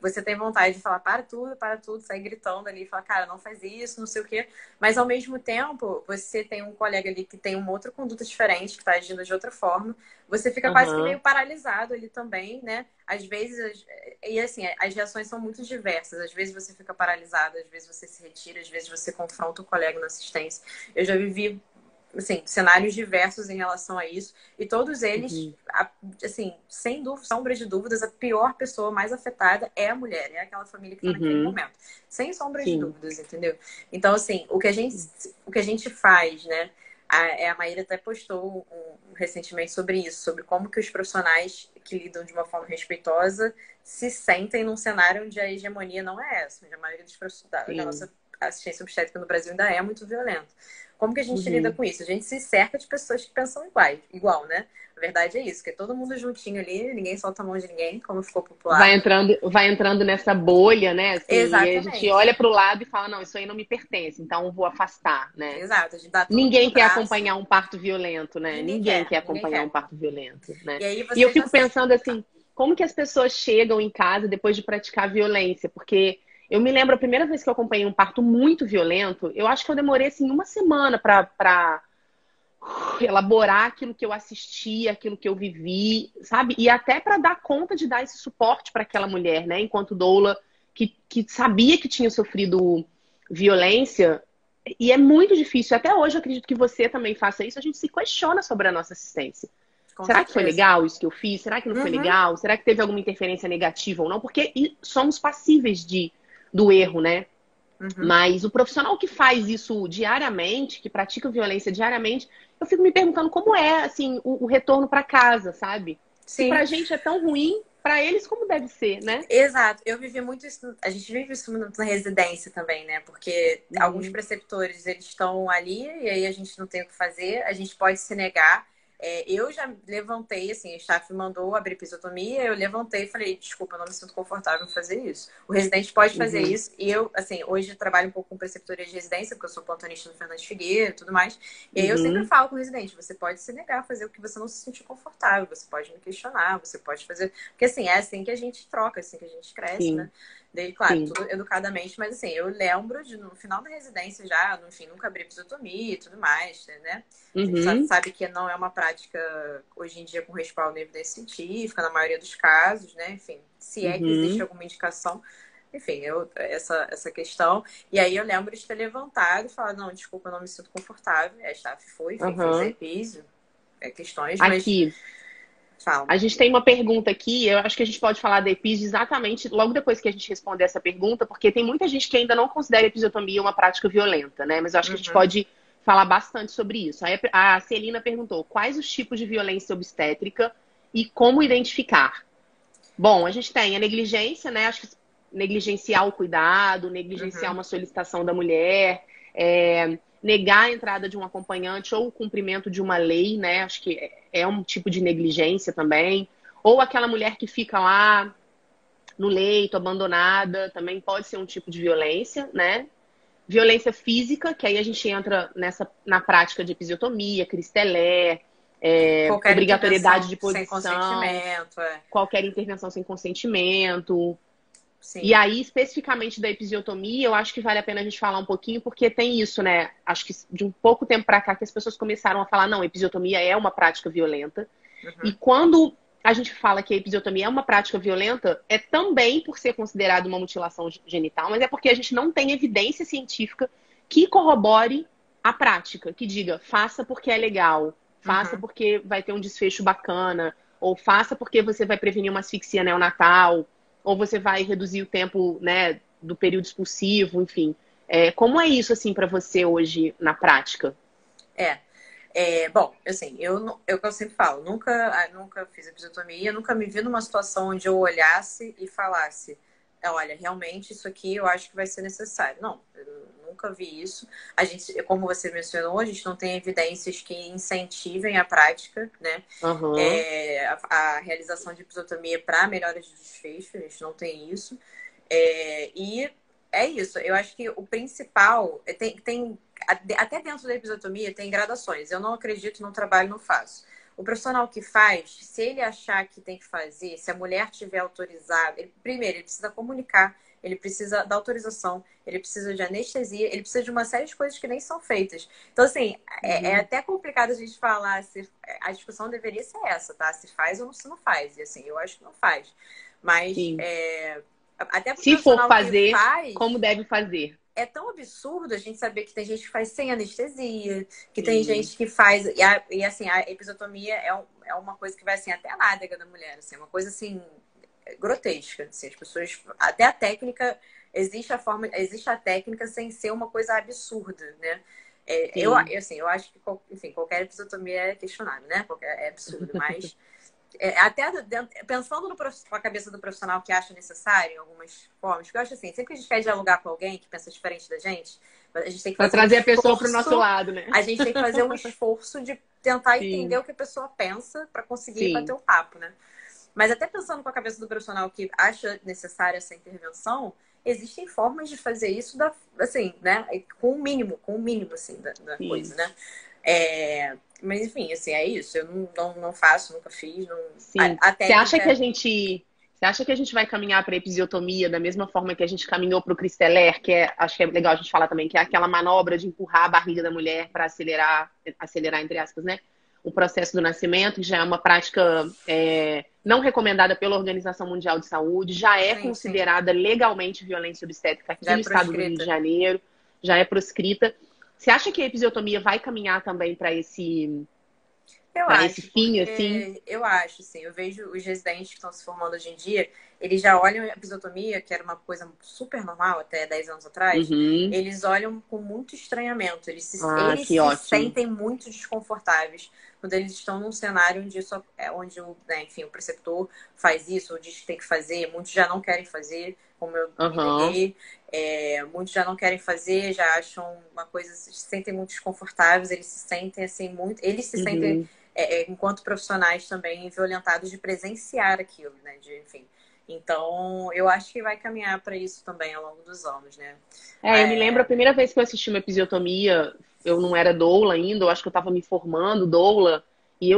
você tem vontade de falar, para tudo, sair gritando ali, falar, cara, não faz isso, não sei o quê. Mas ao mesmo tempo, você tem um colega ali que tem uma outra conduta diferente, que tá agindo de outra forma. Você fica quase que meio Aham, paralisado ali também, né? Às vezes, e assim, as reações são muito diversas. Às vezes você fica paralisado, às vezes você se retira, às vezes você confronta o colega na assistência. Eu já vivi assim, cenários diversos em relação a isso. E todos eles, uhum, assim, sem sombra de dúvidas, a pior pessoa mais afetada é a mulher, é aquela família que está naquele uhum, momento. Sem sombra de sim, dúvidas, entendeu? Então, assim, o que a gente faz, né? A Maíra até postou recentemente sobre isso, sobre como que os profissionais que lidam de uma forma respeitosa se sentem num cenário onde a hegemonia não é essa, onde a maioria dos da sim, nossa assistência obstétrica no Brasil ainda é muito violenta. Como que a gente lida uhum. com isso? A gente se cerca de pessoas que pensam igual, né? A verdade é isso, que é todo mundo juntinho ali, ninguém solta a mão de ninguém, como ficou popular. Vai entrando nessa bolha, né? Assim, e a gente Exatamente. olha para o lado e fala, não, isso aí não me pertence, então eu vou afastar, né? Exato. A gente dá todo mundo Ninguém o quer braço, acompanhar um parto violento, né? Ninguém quer ninguém acompanhar um quer. parto violento, né? E aí E eu você já. fico pensando assim, como que as pessoas chegam em casa depois de praticar violência? Porque eu me lembro a primeira vez que eu acompanhei um parto muito violento, eu acho que eu demorei assim uma semana para elaborar aquilo que eu assisti, aquilo que eu vivi, sabe? E até para dar conta de dar esse suporte para aquela mulher, né? Enquanto doula que sabia que tinha sofrido violência. E é muito difícil. Até hoje eu acredito que você também faça isso. A gente se questiona sobre a nossa assistência. Com Será que foi certeza. legal isso que eu fiz? Será que não foi Uhum, legal? Será que teve alguma interferência negativa ou não? Porque somos passíveis do erro, né? uhum. Mas o profissional que faz isso diariamente, que pratica violência diariamente, eu fico me perguntando como é assim o retorno para casa, sabe? Se Sim, pra gente é tão ruim, pra eles como deve ser, né? exato. Eu vivi muito isso, a gente vive isso muito na residência também, né? Porque alguns Uhum, preceptores, eles estão ali e aí a gente não tem o que fazer, a gente pode se negar. Eu já levantei, assim, o staff mandou abrir episiotomia, eu levantei e falei, desculpa, eu não me sinto confortável em fazer isso. O residente pode fazer uhum, isso, e eu, assim, hoje eu trabalho um pouco com preceptoria de residência, porque eu sou plantonista no Fernandes Figueiredo e tudo mais, e aí eu sempre uhum, falo com o residente, você pode se negar a fazer o que você não se sentir confortável, você pode me questionar, você pode fazer... Porque, assim, é assim que a gente troca, é assim que a gente cresce, né? sim, Daí, claro, sim. tudo educadamente, mas assim, eu lembro de no final da residência já, enfim, nunca abri episiotomia e tudo mais, né? A gente Uhum, sabe que não é uma prática hoje em dia com respaldo em evidência científica, na maioria dos casos, né? Enfim, se é que existe uhum, alguma indicação, enfim, essa questão. E aí eu lembro de ter levantado e falado, não, desculpa, eu não me sinto confortável. A staff foi, enfim, fez a uhum. epísio, questões, mas Aqui, fala. a gente tem uma pergunta aqui, eu acho que a gente pode falar da EPIS exatamente logo depois que a gente responder essa pergunta, porque tem muita gente que ainda não considera a episiotomia uma prática violenta, né? Mas eu acho que a gente Uhum, pode falar bastante sobre isso. Aí a Celina perguntou quais os tipos de violência obstétrica e como identificar. Bom, a gente tem a negligência, né? Acho que negligenciar o cuidado, negligenciar uhum, uma solicitação da mulher, negar a entrada de um acompanhante ou o cumprimento de uma lei, né? Acho que é um tipo de negligência também. Ou aquela mulher que fica lá no leito, abandonada, também pode ser um tipo de violência, né? Violência física, que aí a gente entra na prática de episiotomia, Cristeler, Qualquer obrigatoriedade intervenção de sem posição, consentimento, qualquer intervenção sem consentimento. E sim. aí, especificamente da episiotomia, eu acho que vale a pena a gente falar um pouquinho, porque tem isso, né? Acho que de um pouco tempo para cá que as pessoas começaram a falar, não, episiotomia é uma prática violenta. E Uhum. quando a gente fala que a episiotomia é uma prática violenta, é também por ser considerado uma mutilação genital, mas é porque a gente não tem evidência científica que corrobore a prática, que diga, faça porque é legal, faça Uhum. porque vai ter um desfecho bacana, ou faça porque você vai prevenir uma asfixia neonatal, ou você vai reduzir o tempo, né, do período expulsivo, enfim. Como é isso, assim, para você hoje na prática? É. Bom, assim, eu que eu sempre falo, nunca fiz episiotomia, nunca me vi numa situação onde eu olhasse e falasse, olha, realmente isso aqui eu acho que vai ser necessário. Não, eu nunca vi isso. A gente, como você mencionou, a gente não tem evidências que incentivem a prática, né? Aham. A realização de episiotomia para melhora de desfecho, a gente não tem isso. E é isso. Eu acho que o principal até dentro da episiotomia tem gradações. Eu não acredito, não trabalho, não faço. O profissional que faz, se ele achar que tem que fazer, se a mulher tiver autorizada, primeiro, ele precisa comunicar, ele precisa da autorização, ele precisa de anestesia, ele precisa de uma série de coisas que nem são feitas. Então, assim, é Uhum. até complicado a gente falar se a discussão deveria ser essa, tá? Se faz ou se não faz. E assim, eu acho que não faz. Mas Sim. até pro Se for profissional que fazer, como faz, deve fazer. é tão absurdo a gente saber que tem gente que faz sem anestesia, que tem Sim. gente que faz. E assim, a episiotomia é uma coisa que vai assim, até a nádega da mulher, assim, uma coisa assim, grotesca. Assim, as pessoas. Até a técnica, existe a técnica sem ser uma coisa absurda, né? Sim. Assim, eu acho que enfim, qualquer episiotomia é questionável, né? É absurdo, mas até pensando com a cabeça do profissional que acha necessário em algumas formas, porque eu acho assim, sempre que a gente quer dialogar com alguém que pensa diferente da gente, a gente tem que Para fazer um trazer a pessoa para o nosso esforço, lado, né? a gente tem que fazer um esforço de tentar entender Sim. o que a pessoa pensa para conseguir bater Sim. o papo, né? Mas até pensando com a cabeça do profissional que acha necessária essa intervenção, existem formas de fazer isso assim, né? Com o mínimo assim, da Sim. coisa, né? Mas enfim, assim, é isso. Eu não faço, nunca fiz. Não, Sim. a Você acha que técnica. você acha que a gente vai caminhar para a episiotomia da mesma forma que a gente caminhou para o Cristeler, que acho que é legal a gente falar também, que é aquela manobra de empurrar a barriga da mulher para acelerar entre aspas, né? O processo do nascimento, que já é uma prática não recomendada pela Organização Mundial de Saúde, já é Sim, sim. considerada legalmente violência obstétrica Já aqui é no estado do Rio de proscrita. Janeiro, já é proscrita. Você acha que a episiotomia vai caminhar também Eu para esse acho, fim, assim? porque eu acho, assim, eu vejo os residentes que estão se formando hoje em dia, eles já olham a episiotomia, que era uma coisa super normal até 10 anos atrás, Uhum. eles olham com muito estranhamento, Ah, eles que se ótimo. sentem muito desconfortáveis quando eles estão num cenário onde, onde enfim, o preceptor faz isso, ou diz que tem que fazer, muitos já não querem fazer, como eu me Aham. neguei, muitos já não querem fazer, já acham uma coisa, se sentem muito desconfortáveis, eles se sentem assim muito, eles se sentem Uhum. enquanto profissionais também violentados de presenciar aquilo, né? Enfim. Então, eu acho que vai caminhar para isso também ao longo dos anos, né? Eu me lembro a primeira vez que eu assisti uma episiotomia, eu não era doula ainda, eu acho que eu estava me formando doula, e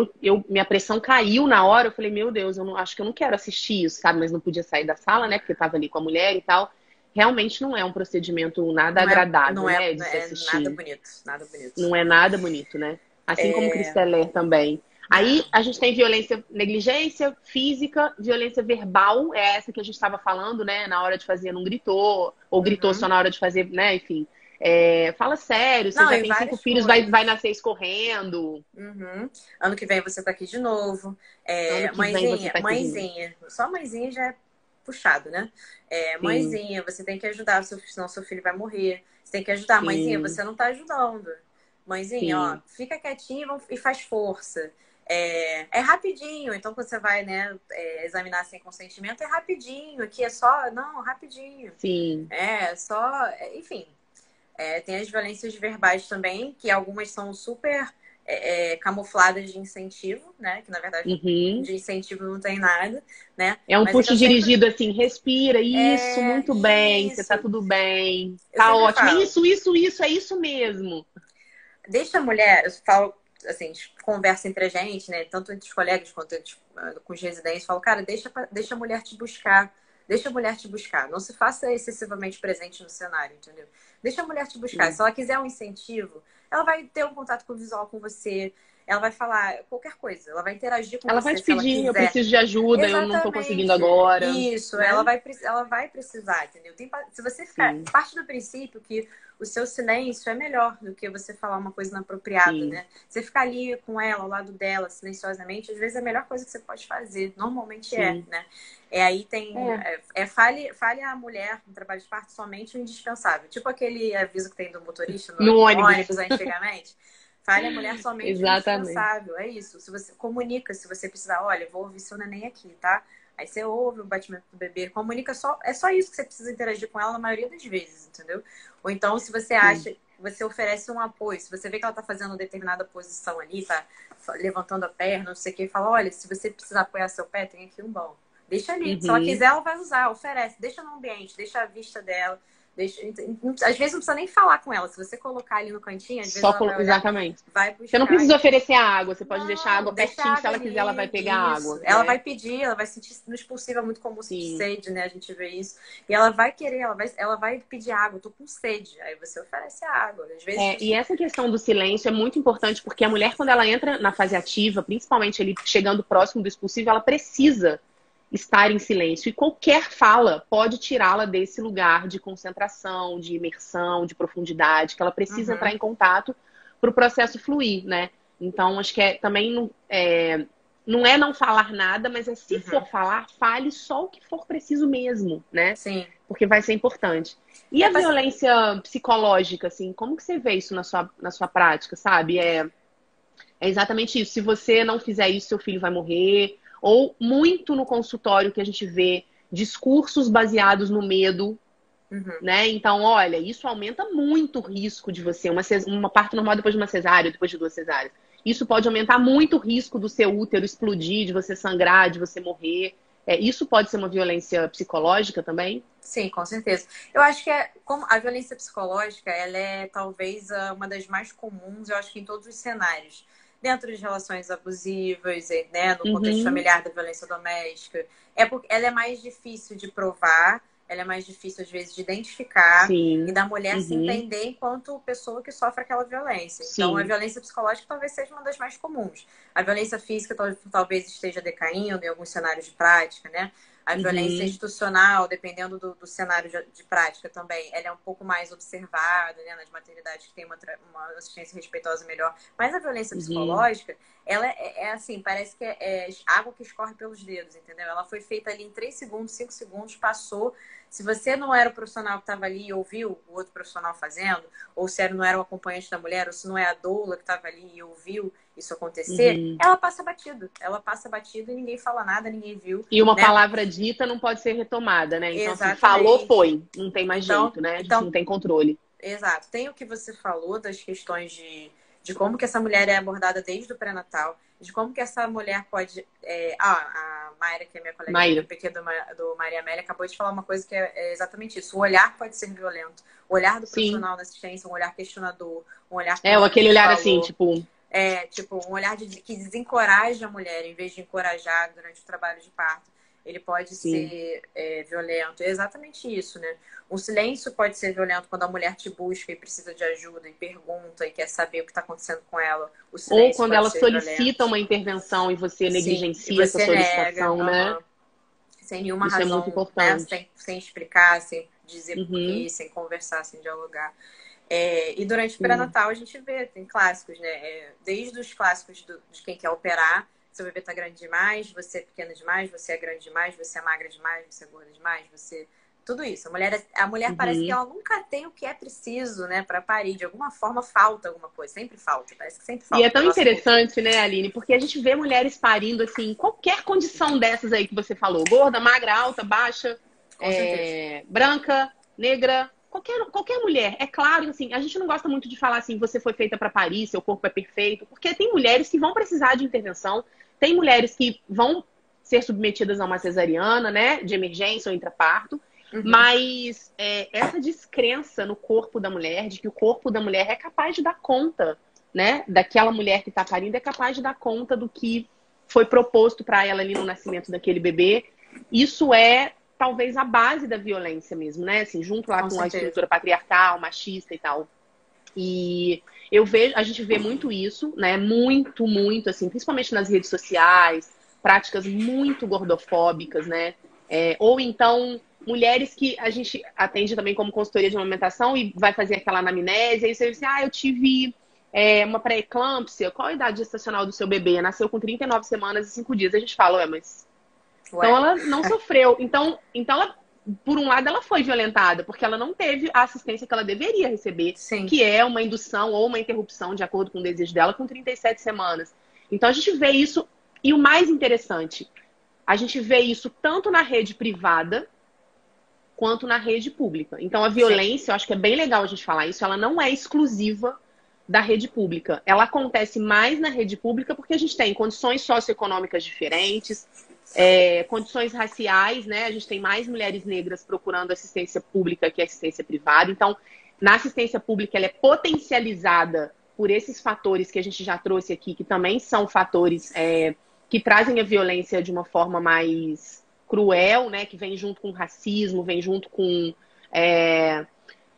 minha pressão caiu na hora, eu falei, meu Deus, eu não, acho que eu não quero assistir isso, sabe? Mas não podia sair da sala, né? Porque estava ali com a mulher e tal. Realmente não é um procedimento nada agradável, né? De se Nada assistir. bonito, nada bonito. Não é nada bonito, né? Assim como Cristeler também. Aí Não. a gente tem violência, negligência física, violência verbal, é essa que a gente estava falando, né? Na hora de fazer não gritou, ou gritou só Uhum. na hora de fazer, né? Enfim. Fala sério, você Não, já e tem 5 várias filhos, vai coisas. nascer escorrendo. Uhum. Ano que vem você tá aqui de novo. Ano que vem você Mãezinha, tá aqui de novo. mãezinha. Só mãezinha já é puxado, né? Sim, Mãezinha, você tem que ajudar, senão seu filho vai morrer. Você tem que ajudar. Mãezinha, sim, você não tá ajudando. Mãezinha, ó, sim, fica quietinha e faz força. É rapidinho, então quando você vai, né, examinar sem consentimento, é rapidinho. Aqui é só, não, rapidinho. sim. Enfim. Tem as violências verbais também, que algumas são super camufladas de incentivo, né? Que na verdade Uhum. de incentivo não tem nada, né? É um Mas é que push eu sempre, dirigido assim, respira, isso, muito bem, você isso, tá tudo bem, eu tá sempre ótimo, falo. isso, é isso mesmo. Deixa a mulher, eu falo, assim, a gente conversa entre a gente, né? Tanto entre os colegas quanto com os residentes, falo, cara, deixa a mulher te buscar. Deixa a mulher te buscar. Não se faça excessivamente presente no cenário, entendeu? Deixa a mulher te buscar. Sim. Se ela quiser um incentivo, ela vai ter um contato com o visual com você. Ela vai falar qualquer coisa. Ela vai interagir com Ela vai você te se ela pedir, eu quiser. preciso de ajuda, eu não tô conseguindo Exatamente. agora, Isso, né? ela vai precisar, entendeu? Se você ficar. Sim, Parte do princípio que o seu silêncio é melhor do que você falar uma coisa inapropriada, sim. né? Você ficar ali com ela, ao lado dela, silenciosamente, às vezes é a melhor coisa que você pode fazer. Normalmente Sim. né? Aí tem. É. Fale a mulher no trabalho de parto somente o indispensável. Tipo aquele aviso que tem do motorista No no ônibus. ônibus antigamente. Fale a mulher somente o Exatamente. indispensável. É isso. Se você comunica, se você precisar, olha, vou ouvir seu neném aqui, tá? Aí você ouve o batimento do bebê, comunica só. É só isso que você precisa interagir com ela na maioria das vezes, entendeu? Ou então, se você Sim. acha, você oferece um apoio, se você vê que ela tá fazendo uma determinada posição ali, tá levantando a perna, não sei o que, fala, olha, se você precisar apoiar seu pé, tem aqui um banco. Deixa ali. Se ela Uhum. quiser, ela vai usar, oferece. Deixa no ambiente, deixa a vista dela. Deixa... Às vezes não precisa nem falar com ela. Se você colocar ali no cantinho, às vezes ela vai olhar, Exatamente. vai Você não buscar. precisa oferecer a água, você pode deixar a Não, água deixa a pertinho, se água ela quiser, ela vai ali. pegar a Isso. água, Ela né? vai pedir, ela vai sentir no expulsivo, é muito comum sentir Sim. sede, né? A gente vê isso. E ela vai querer, ela vai pedir água, eu tô com sede. Aí você oferece a água. Às vezes E essa questão do silêncio é muito importante, porque a mulher, quando ela entra na fase ativa, principalmente ali chegando próximo do expulsivo, ela precisa estar em silêncio. E qualquer fala pode tirá-la desse lugar de concentração, de imersão, de profundidade, que ela precisa entrar Uhum, em contato para o processo fluir, né? Então, acho que também não é não falar nada, mas se uhum. for falar, fale só o que for preciso mesmo, né? Sim. Porque vai ser importante. E a violência psicológica, assim, como que você vê isso na sua prática, sabe? É exatamente isso. Se você não fizer isso, seu filho vai morrer. Ou muito no consultório que a gente vê discursos baseados no medo, Uhum. né? Então, olha, isso aumenta muito o risco de você, uma parto normal depois de uma cesárea, depois de 2 cesáreas. Isso pode aumentar muito o risco do seu útero explodir, de você sangrar, de você morrer. Isso pode ser uma violência psicológica também? Sim, com certeza. Eu acho que como a violência psicológica, ela é talvez uma das mais comuns, eu acho que em todos os cenários. Dentro de relações abusivas, né, no contexto Uhum. familiar da violência doméstica. É porque ela é mais difícil de provar, ela é mais difícil, às vezes, de identificar e Sim. da mulher se Uhum. entender enquanto pessoa que sofre aquela violência. Então, a Sim. violência psicológica talvez seja uma das mais comuns. A violência física talvez esteja decaindo em alguns cenários de prática, né? A violência Uhum. institucional, dependendo do cenário de prática também, ela é um pouco mais observada, né, nas maternidades que tem uma assistência respeitosa melhor. Mas a violência Uhum. psicológica, ela é assim, parece que é água que escorre pelos dedos, entendeu? Ela foi feita ali em 3 segundos, 5 segundos, passou. Se você não era o profissional que estava ali e ouviu o outro profissional fazendo, ou se não era o acompanhante da mulher, ou se não é a doula que estava ali e ouviu isso acontecer, Uhum. ela passa batido. Ela passa batido e ninguém fala nada, ninguém viu, E uma né? palavra dita não pode ser retomada, né? Então, assim, falou, Exatamente. foi. Não tem mais Então, jeito, né? A gente então, não tem controle. exato. Tem o que você falou das questões de como que essa mulher é abordada desde o pré-natal, de como que essa mulher pode... a Mayra, que é minha colega de Maíra. equipe aqui do Maria Amélia, acabou de falar uma coisa que é exatamente isso. O olhar pode ser violento. O olhar do Sim. profissional na assistência, um olhar questionador, um olhar Ou como aquele você olhar assim, falou. tipo, Tipo, um olhar que desencoraja a mulher, em vez de encorajar durante o trabalho de parto. Ele pode sim. ser violento. É exatamente isso, né? Um silêncio pode ser violento quando a mulher te busca e precisa de ajuda e pergunta e quer saber o que está acontecendo com ela. O Ou silêncio quando pode ela ser solicita violento. uma intervenção e você Sim, e negligencia essa você nega, solicitação, né? sem nenhuma Isso é muito razão, né? importante. Sem explicar, sem dizer Uhum. porquê, sem conversar, sem dialogar. E durante o Sim. pré-natal a gente vê, tem clássicos, né? Desde os clássicos de quem quer operar, seu bebê tá grande demais, você é pequena demais, você é grande demais, você é magra demais, você é gorda demais, você... Tudo isso. A mulher parece que Uhum. ela nunca tem o que é preciso, né, para parir. De alguma forma falta alguma coisa. Sempre falta. Parece que sempre E é falta tão na nossa cultura. interessante, né, Aline? Porque a gente vê mulheres parindo, assim, em qualquer condição dessas aí que você falou. Gorda, magra, alta, baixa, Com certeza. branca, negra, qualquer mulher. É claro, assim, a gente não gosta muito de falar assim, você foi feita para parir, seu corpo é perfeito, porque tem mulheres que vão precisar de intervenção, tem mulheres que vão ser submetidas a uma cesariana, né, de emergência ou intraparto, mas essa descrença no corpo da mulher, de que o corpo da mulher é capaz de dar conta, né, daquela mulher que está parindo, é capaz de dar conta do que foi proposto para ela ali no nascimento daquele bebê. Isso é talvez a base da violência mesmo, né? Assim, junto lá com a estrutura patriarcal, machista e tal. E a gente vê muito isso, né? Muito, muito, assim, principalmente nas redes sociais, práticas muito gordofóbicas, né? Ou então, mulheres que a gente atende também como consultoria de amamentação e vai fazer aquela anamnese, e você diz assim, eu tive uma pré-eclâmpsia, qual a idade gestacional do seu bebê? Nasceu com 39 semanas e 5 dias. A gente fala, mas... Então ela não sofreu. Então ela, por um lado, ela foi violentada, porque ela não teve a assistência que ela deveria receber, Sim. Que é uma indução ou uma interrupção, de acordo com o desejo dela, com 37 semanas. Então a gente vê isso, e o mais interessante, a gente vê isso tanto na rede privada quanto na rede pública. Então a violência, Sim. Eu acho que é bem legal a gente falar isso, ela não é exclusiva da rede pública. Ela acontece mais na rede pública porque a gente tem condições socioeconômicas diferentes, condições raciais, né? A gente tem mais mulheres negras procurando assistência pública que assistência privada. Então, na assistência pública, ela é potencializada por esses fatores que a gente já trouxe aqui, que também são fatores que trazem a violência de uma forma mais cruel, né? Que vem junto com o racismo, vem junto com...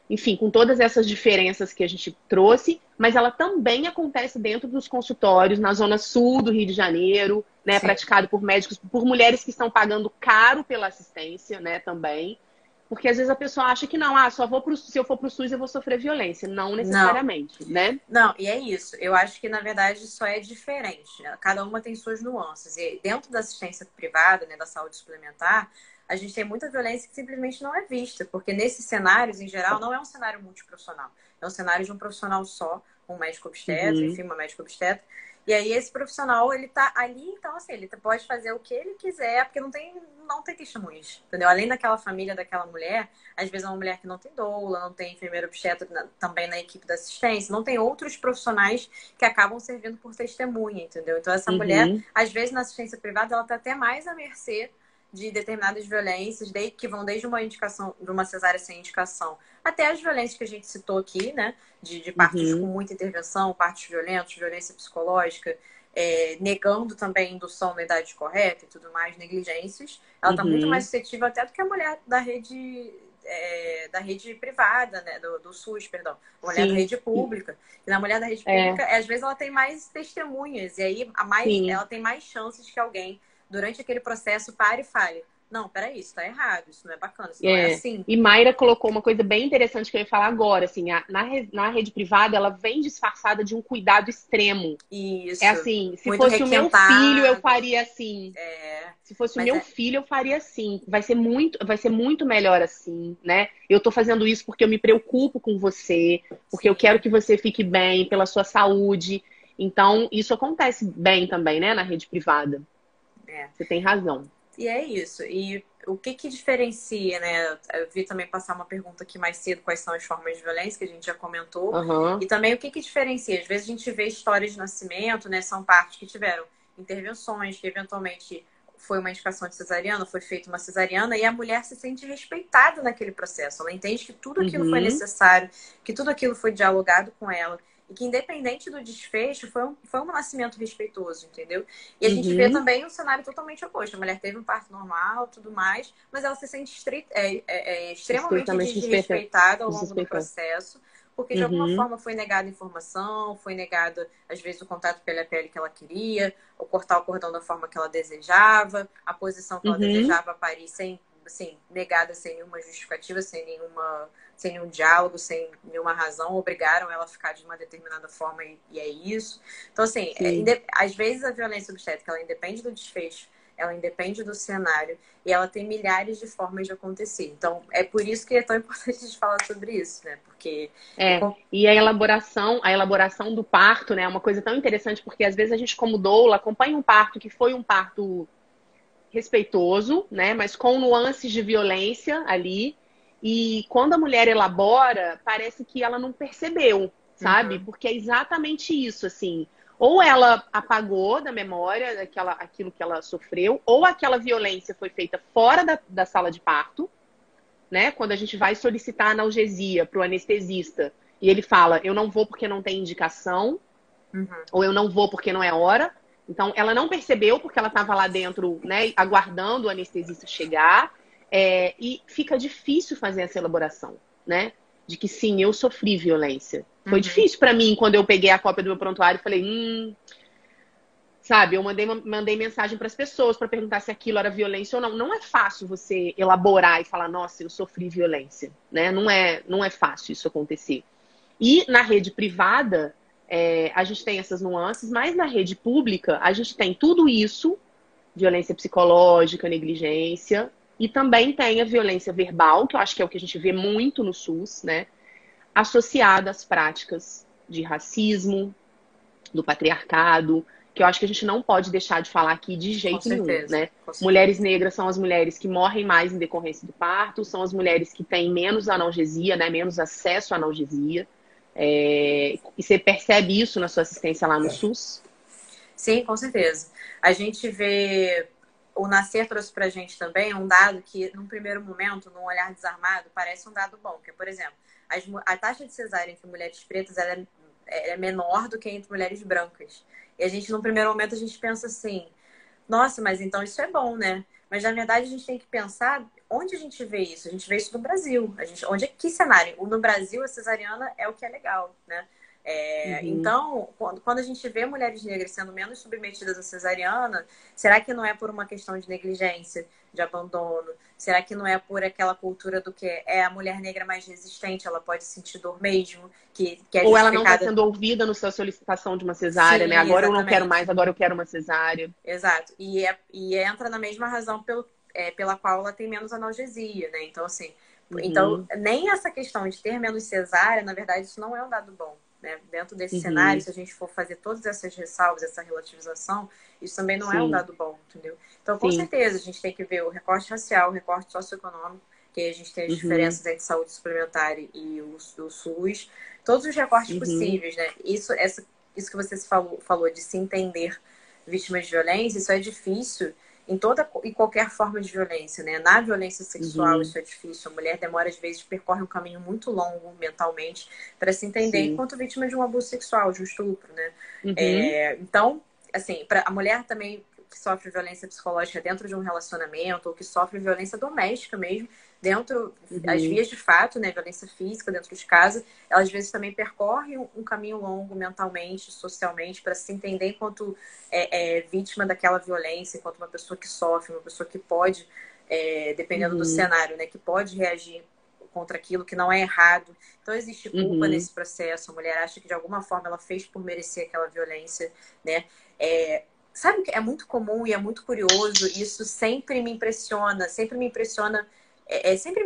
enfim, com todas essas diferenças que a gente trouxe, mas ela também acontece dentro dos consultórios, na zona sul do Rio de Janeiro, né, praticado por médicos, por mulheres que estão pagando caro pela assistência, né, também. Porque às vezes a pessoa acha que não, se eu for pro SUS eu vou sofrer violência. Não necessariamente, né? Não, e é isso. Eu acho que, na verdade, só é diferente, né? Cada uma tem suas nuances. E dentro da assistência privada, né, da saúde suplementar, a gente tem muita violência que simplesmente não é vista, porque nesses cenários, em geral, não é um cenário multiprofissional. É um cenário de um profissional só, um médico obstetra, enfim, uma médica obstetra. E aí esse profissional, ele tá ali, então assim, ele pode fazer o que ele quiser, porque não tem testemunhas, entendeu? Além daquela família, daquela mulher, às vezes é uma mulher que não tem doula, não tem enfermeira obstetra também na equipe da assistência, não tem outros profissionais que acabam servindo por testemunha, entendeu? Então essa mulher, às vezes na assistência privada, ela tá até mais à mercê de determinadas violências, que vão desde uma indicação, de uma cesárea sem indicação, até as violências que a gente citou aqui, né? De partos com muita intervenção, partos violentos, violência psicológica, negando também indução na idade correta e tudo mais, negligências. Ela está muito mais suscetível até do que a mulher da rede privada, né? Do SUS, perdão. A mulher da rede pública. E na mulher da rede pública, às vezes ela tem mais testemunhas, e aí ela tem mais chances que alguém, durante aquele processo, pare e fale: não, peraí, isso tá errado, isso não é bacana, isso não é assim. E Mayra colocou uma coisa bem interessante que eu ia falar agora, assim, na rede privada, ela vem disfarçada de um cuidado extremo. Isso. É assim, se fosse o meu filho, eu faria assim. Se fosse o meu filho, eu faria assim. Vai ser muito melhor assim, né? Eu tô fazendo isso porque eu me preocupo com você, porque eu quero que você fique bem, pela sua saúde. Então, isso acontece bem também, né, na rede privada. Você tem razão. E é isso. E o que diferencia, né? Eu vi também passar uma pergunta aqui mais cedo, quais são as formas de violência, que a gente já comentou. E também o que diferencia. Às vezes a gente vê histórias de nascimento, né? São partos que tiveram intervenções, que eventualmente foi uma indicação de cesariana, foi feita uma cesariana, e a mulher se sente respeitada naquele processo. Ela entende que tudo aquilo foi necessário, que tudo aquilo foi dialogado com ela. E que, independente do desfecho, foi um nascimento respeitoso, entendeu? E a gente vê também um cenário totalmente oposto. A mulher teve um parto normal, tudo mais, mas ela se sente extremamente desrespeitada ao longo do processo, porque de alguma forma foi negada informação, foi negado, às vezes, o contato pele a pele que ela queria, ou cortar o cordão da forma que ela desejava, a posição que ela desejava parir negada sem nenhuma justificativa, sem nenhum diálogo, sem nenhuma razão, obrigaram ela a ficar de uma determinada forma e é isso. Então, assim, às vezes a violência obstétrica, ela independe do desfecho, ela independe do cenário e ela tem milhares de formas de acontecer. Então, é por isso que é tão importante a gente falar sobre isso, né? Porque... E a elaboração do parto, né, é uma coisa tão interessante, porque às vezes a gente, como doula, acompanha um parto que foi um parto respeitoso, né, mas com nuances de violência ali. E quando a mulher elabora, parece que ela não percebeu, sabe? Uhum. Porque é exatamente isso, assim. Ou ela apagou da memória aquilo que ela sofreu, ou aquela violência foi feita fora da sala de parto, né? Quando a gente vai solicitar analgesia para o anestesista e ele fala, eu não vou porque não tem indicação, Uhum. ou eu não vou porque não é hora. Então, ela não percebeu porque ela estava lá dentro, né, aguardando o anestesista chegar. E fica difícil fazer essa elaboração, né? De que sim, eu sofri violência. Foi Uhum. difícil para mim quando eu peguei a cópia do meu prontuário e falei, sabe, eu mandei mensagem para as pessoas para perguntar se aquilo era violência ou não. Não é fácil você elaborar e falar, nossa, eu sofri violência, né? Não é fácil isso acontecer. E na rede privada, a gente tem essas nuances, mas na rede pública, a gente tem tudo isso, violência psicológica, negligência, e também tem a violência verbal, que eu acho que é o que a gente vê muito no SUS, né? Associada às práticas de racismo, do patriarcado, que eu acho que a gente não pode deixar de falar aqui de Com jeito nenhum, certeza, né? com certeza. Mulheres negras são as mulheres que morrem mais em decorrência do parto, são as mulheres que têm menos analgesia, né? Menos acesso à analgesia. E você percebe isso na sua assistência lá no SUS? Sim, com certeza. A gente vê, o Nascer trouxe pra gente também um dado que, num primeiro momento, num olhar desarmado, parece um dado bom, que é, por exemplo, a taxa de cesárea entre mulheres pretas é menor do que entre mulheres brancas. E a gente, num primeiro momento, a gente pensa assim, nossa, mas então isso é bom, né? Mas na verdade a gente tem que pensar onde a gente vê isso. A gente vê isso no Brasil. Onde é que cenário? No Brasil, a cesariana é o que é legal, né? Uhum. Então, quando a gente vê mulheres negras sendo menos submetidas à cesariana, será que não é por uma questão de negligência, de abandono? Será que não é por aquela cultura do que é a mulher negra mais resistente, ela pode sentir dor mesmo, que é Ou ela não está justificada? sendo ouvida na sua solicitação de uma cesárea, né? Sim, Agora eu não quero exatamente. mais, agora eu quero uma cesárea. Exato. E entra na mesma razão pela qual ela tem menos analgesia, né? Então, assim, então, Uhum. nem essa questão de ter menos cesárea, na verdade, isso não é um dado bom, né? Dentro desse cenário, Uhum. se a gente for fazer todas essas ressalvas, essa relativização, isso também não é um Sim, dado bom, entendeu? Então, com sim. certeza, a gente tem que ver o recorte racial, o recorte socioeconômico, que a gente tem as Uhum. diferenças entre saúde suplementar e o SUS, todos os recortes Uhum. possíveis, né? Isso que você falou de se entender vítimas de violência, isso é difícil em toda e qualquer forma de violência, né? Na violência sexual Uhum. isso é difícil. A mulher demora às vezes percorre um caminho muito longo mentalmente para se entender Sim. enquanto vítima de um abuso sexual, de um estupro, né? Uhum. Então, assim, para a mulher também que sofre violência psicológica dentro de um relacionamento ou que sofre violência doméstica mesmo, dentro as Uhum. vias de fato, né, violência física dentro de casa, ela às vezes também percorre um caminho longo mentalmente, socialmente, para se entender enquanto vítima daquela violência, enquanto uma pessoa que sofre, uma pessoa que pode, dependendo do Uhum. cenário, né, que pode reagir contra aquilo que não é errado. Então existe culpa Uhum. nesse processo. A mulher acha que de alguma forma ela fez por merecer aquela violência, né? É, sabe que é muito comum e é muito curioso. Isso sempre me impressiona, sempre me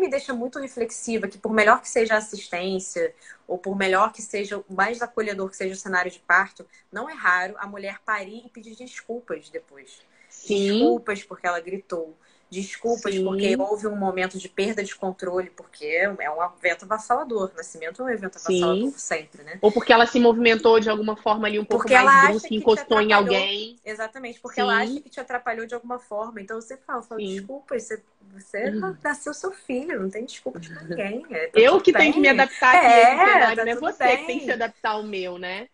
deixa muito reflexiva que por melhor que seja a assistência ou por melhor que seja o mais acolhedor que seja o cenário de parto, não é raro a mulher parir e pedir desculpas depois. Sim, Desculpas porque ela gritou. Desculpas porque sim, houve um momento de perda de controle, porque é um evento avassalador. Nascimento é um evento avassalador sim. sempre, né? Ou porque ela se movimentou de alguma forma ali um pouco Porque mais ela acha brusca, que te encostou em atrapalhou. alguém. Exatamente, porque ela acha Sim, que te atrapalhou de alguma forma. Então você fala sim. desculpa, você nasceu seu filho, não tem desculpa de ninguém. Tá Eu tudo que tenho que me bem. adaptar aqui a esse cenário, Tá não é tudo você que tem que se bem. adaptar ao meu, né?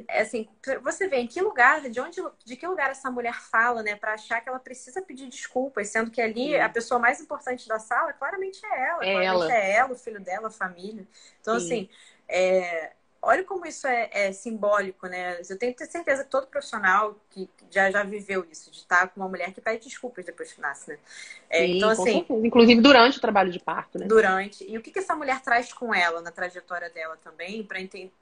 Assim, você vê em que lugar, de que lugar essa mulher fala, né, para achar que ela precisa pedir desculpas, sendo que ali a Sim. pessoa mais importante da sala É claramente ela. é ela, o filho dela, a família. Então, Sim. assim, olha como isso é simbólico, né? Eu tenho que ter certeza que todo profissional que já viveu isso, de estar com uma mulher que pede desculpas depois que nasce, né? Então, Sim, com assim, certeza. Inclusive durante o trabalho de parto, né? durante. E o que essa mulher traz com ela na trajetória dela também,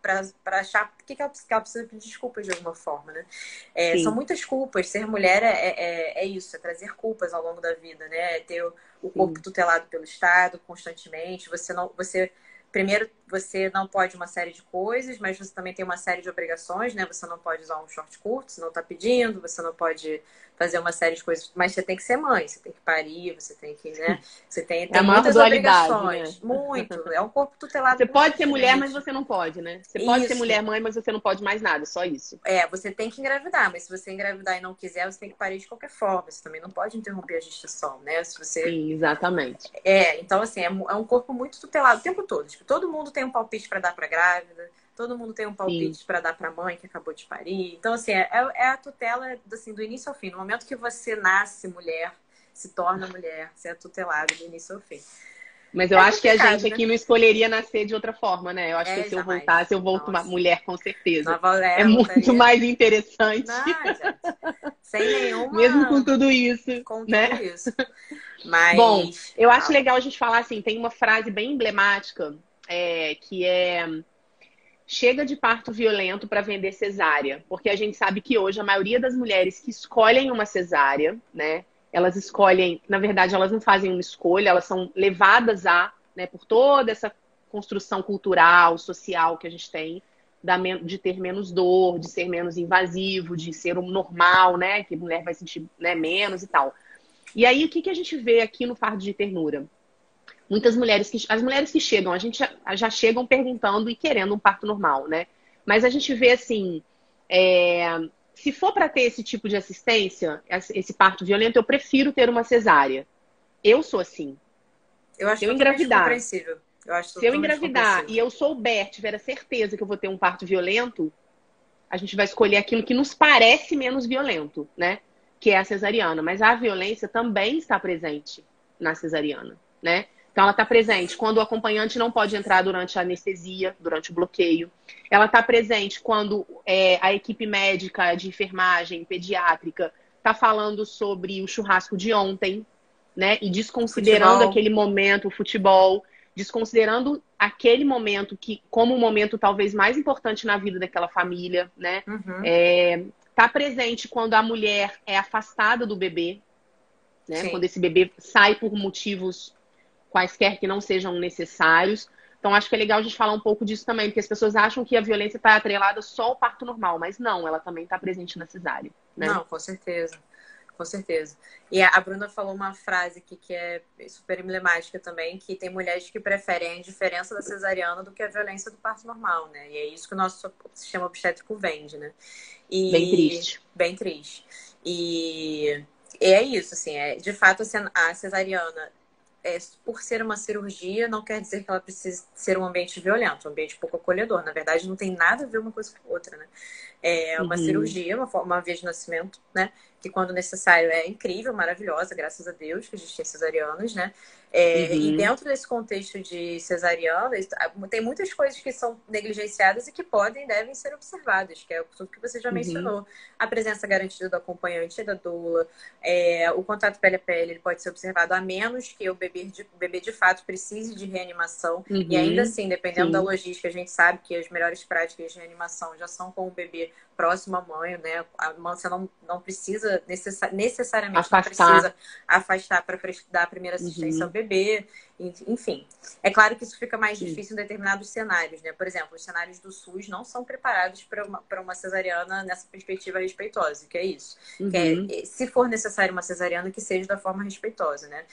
para achar que ela precisa pedir desculpas de alguma forma, né? São Sim, muitas culpas. Ser mulher é isso, é trazer culpas ao longo da vida, né? É ter o corpo sim. tutelado pelo Estado constantemente. Você primeiro, você não pode uma série de coisas, mas você também tem uma série de obrigações, né? Você não pode usar um short curto, se não tá pedindo, você não pode fazer uma série de coisas, mas você tem que ser mãe, você tem que parir, você tem que, né? Você É a tem maior muitas dualidade, obrigações, né? muito. É um corpo tutelado Você muito pode ser mulher, mas diferente. você não pode, né? Você pode ser Isso. mulher-mãe, mas você não pode mais nada, só isso. Você tem que engravidar, mas se você engravidar e não quiser, você tem que parir de qualquer forma. Você também não pode interromper a gestação, né? Se você Sim, exatamente. então, assim, é um corpo muito tutelado o tempo todo. Tipo, todo mundo tem um palpite para dar para grávida, todo mundo tem um Sim. palpite para dar para mãe que acabou de parir. Então, assim, é a tutela assim, do início ao fim. No momento que você nasce mulher, se torna mulher, você é tutelado do início ao fim. Mas eu acho que a gente Né? aqui não escolheria nascer de outra forma, né? Eu acho que se eu jamais. voltasse, eu volto uma mulher, com certeza. É muito mais interessante. Não, gente. Sem nenhuma... Mesmo com tudo isso. Com tudo né? isso. Mas... Bom, eu acho legal a gente falar assim, tem uma frase bem emblemática, que é: chega de parto violento para vender cesárea. Porque a gente sabe que hoje a maioria das mulheres que escolhem uma cesárea, né? Elas escolhem, na verdade, elas não fazem uma escolha, elas são levadas né, por toda essa construção cultural, social que a gente tem, de ter menos dor, de ser menos invasivo, de ser o normal, né? Que a mulher vai sentir, né, menos e tal. E aí, o que a gente vê aqui no fardo de ternura? Muitas mulheres as mulheres que chegam, a gente já chegam perguntando e querendo um parto normal, né? Mas a gente vê assim, se for para ter esse tipo de assistência, esse parto violento, eu prefiro ter uma cesárea. Eu sou assim. Eu acho se eu engravidar, se eu engravidar e eu souber, tiver a certeza que eu vou ter um parto violento, a gente vai escolher aquilo que nos parece menos violento, né? Que é a cesariana. Mas a violência também está presente na cesariana, né? Então, ela está presente quando o acompanhante não pode entrar durante a anestesia, durante o bloqueio. Ela está presente quando a equipe médica de enfermagem pediátrica está falando sobre o churrasco de ontem, né? E desconsiderando aquele momento, o futebol, desconsiderando aquele momento como um momento talvez mais importante na vida daquela família, né? Uhum. Tá presente quando a mulher é afastada do bebê, né? Sim. Quando esse bebê sai por motivos quaisquer que não sejam necessários. Então, acho que é legal a gente falar um pouco disso também, porque as pessoas acham que a violência está atrelada só ao parto normal, mas não, ela também está presente na cesárea, né? Não, com certeza. Com certeza. E a Bruna falou uma frase aqui que é super emblemática também, que tem mulheres que preferem a indiferença da cesariana do que a violência do parto normal, né? E é isso que o nosso sistema obstétrico vende, né? Bem triste. Bem triste. E é isso, assim, de fato a cesariana, por ser uma cirurgia, não quer dizer que ela precise ser um ambiente violento, um ambiente pouco acolhedor. Na verdade, não tem nada a ver uma coisa com a outra, né? É uma cirurgia, uma via de nascimento, né? Que quando necessário é incrível, maravilhosa, graças a Deus que a gente tem cesarianas, né? E dentro desse contexto de cesariana, tem muitas coisas que são negligenciadas e que podem e devem ser observadas, que é tudo que você já mencionou. A presença garantida do acompanhante e da doula, o contato pele a pele, ele pode ser observado a menos que o bebê de fato precise de reanimação. E ainda assim, dependendo da logística, a gente sabe que as melhores práticas de reanimação já são com o bebê próximo à mãe, né? Você não precisa necessariamente afastar para dar a primeira assistência ao bebê. Enfim, é claro que isso fica mais difícil em determinados cenários, né? Por exemplo, os cenários do SUS não são preparados para uma cesariana nessa perspectiva respeitosa, que é isso. Que se for necessário uma cesariana, que seja da forma respeitosa, né?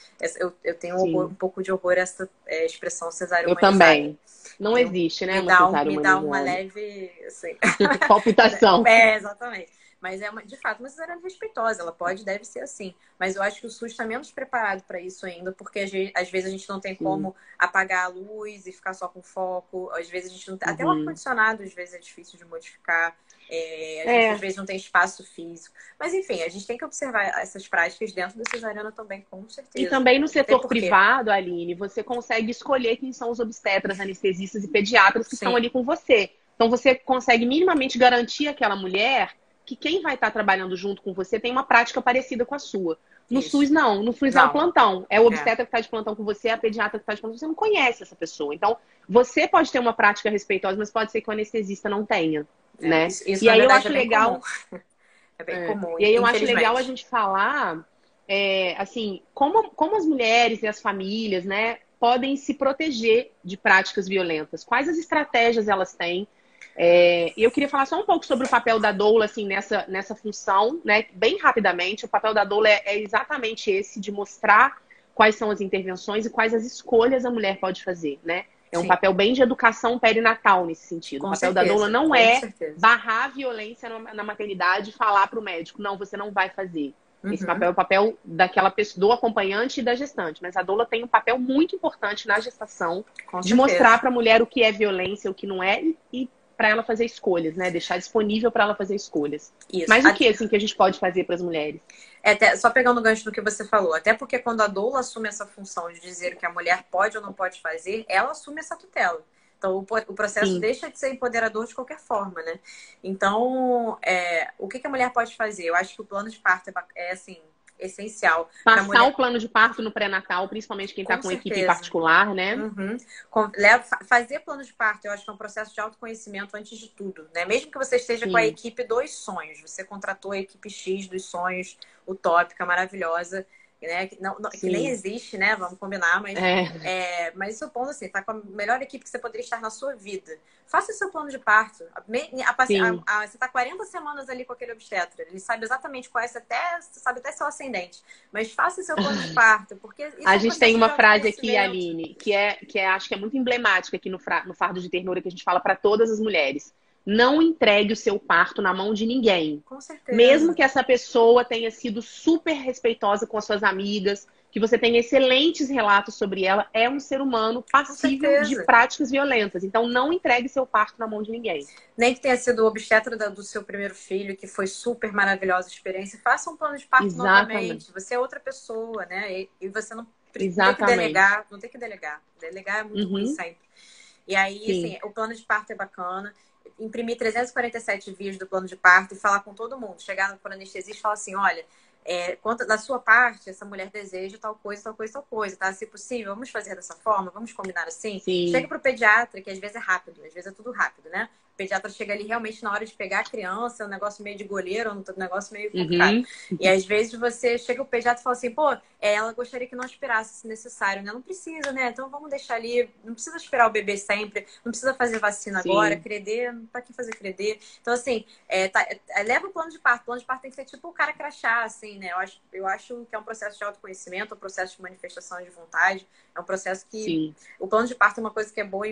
Eu tenho um pouco de horror a essa expressão cesárea humanizada. Eu também. Não existe, né? Me dá uma leve, assim... palpitação. Exatamente. Mas de fato, uma cesariana respeitosa. Ela deve ser assim. Mas eu acho que o SUS está menos preparado para isso ainda, porque às vezes a gente não tem como apagar a luz e ficar só com foco. Às vezes a gente não tem... Até o ar-condicionado, às vezes, é difícil de modificar. A gente, às vezes, não tem espaço físico. Mas, enfim, a gente tem que observar essas práticas dentro da cesariana também, com certeza. E também no setor privado, Aline, você consegue escolher quem são os obstetras, anestesistas e pediatras que estão ali com você. Então, você consegue minimamente garantir àquela mulher que quem vai estar trabalhando junto com você tem uma prática parecida com a sua. No SUS, não. No SUS é o plantão. É o obstetra que está de plantão com você, é a pediatra que está de plantão. Você não conhece essa pessoa. Então, você pode ter uma prática respeitosa, mas pode ser que o anestesista não tenha. Né? Isso, e aí eu acho legal. É bem comum. E aí eu acho legal a gente falar, assim, como as mulheres e as famílias, né, podem se proteger de práticas violentas? Quais as estratégias elas têm? E eu queria falar só um pouco sobre o papel da doula, assim, nessa função, né? Bem rapidamente, o papel da doula é exatamente esse, de mostrar quais são as intervenções e quais as escolhas a mulher pode fazer, né? É um Sim. papel bem de educação perinatal nesse sentido. Com O papel certeza, da doula não com é certeza. barrar a violência na maternidade e falar para o médico, não, você não vai fazer. Esse Uhum. papel é o papel daquela pessoa, do acompanhante e da gestante. Mas a doula tem um papel muito importante na gestação Com de certeza. mostrar para a mulher o que é violência, o que não é, e para ela fazer escolhas, né? Deixar disponível para ela fazer escolhas. Isso. Mas o que, assim, que a gente pode fazer para as mulheres? Só pegando o gancho do que você falou, até porque quando a doula assume essa função de dizer o que a mulher pode ou não pode fazer, ela assume essa tutela. Então, o processo Sim. deixa de ser empoderador de qualquer forma, né? Então, o que a mulher pode fazer? Eu acho que o plano de parto é assim, essencial. Passar o plano de parto no pré-natal, principalmente quem está com equipe particular, né? Uhum. Fazer plano de parto, eu acho que é um processo de autoconhecimento antes de tudo, né? Mesmo que você esteja Sim. com a equipe dos sonhos, você contratou a equipe X dos sonhos, utópica, maravilhosa, né? Que nem existe, né? Vamos combinar, mas supondo assim, tá com a melhor equipe que você poderia estar na sua vida. Faça seu plano de parto. Você tá 40 semanas ali com aquele obstetra. Ele sabe exatamente qual é, você sabe até seu ascendente. Mas faça seu plano de parto, porque isso a gente tem uma frase aqui, autoconhecimento. Aline, que acho que é muito emblemática aqui no Fardo de Ternura, que a gente fala para todas as mulheres. Não entregue o seu parto na mão de ninguém. Com certeza. Mesmo que essa pessoa tenha sido super respeitosa com as suas amigas, que você tenha excelentes relatos sobre ela, é um ser humano passível de práticas violentas. Então, não entregue seu parto na mão de ninguém. Nem que tenha sido o obstetra do seu primeiro filho, que foi super maravilhosa experiência. Faça um plano de parto novamente. Você é outra pessoa, né? E você não tem que delegar. Não tem que delegar. Delegar é muito ruim sempre. E aí, assim, o plano de parto é bacana. Imprimir 347 vias do plano de parto e falar com todo mundo. Chegar para o anestesista e falar assim, olha, da sua parte, essa mulher deseja tal coisa, tal coisa, tal coisa, tá? Se possível, vamos fazer dessa forma? Vamos combinar assim? Sim. Chega pro pediatra, que às vezes é rápido, às vezes é tudo rápido, né? O pediatra chega ali realmente na hora de pegar a criança, é um negócio meio de goleiro, um negócio meio complicado. E às vezes você chega o pediatra e fala assim, pô, ela gostaria que não aspirasse se necessário, né? Não precisa, né? Então vamos deixar ali, não precisa esperar o bebê sempre, não precisa fazer vacina agora, credê, pra que fazer credê? Então, assim, leva o plano de parto. O plano de parto tem que ser tipo o cara crachá, assim, né? Eu acho que é um processo de autoconhecimento, um processo de manifestação de vontade, é um processo que... O plano de parto é uma coisa que é boa,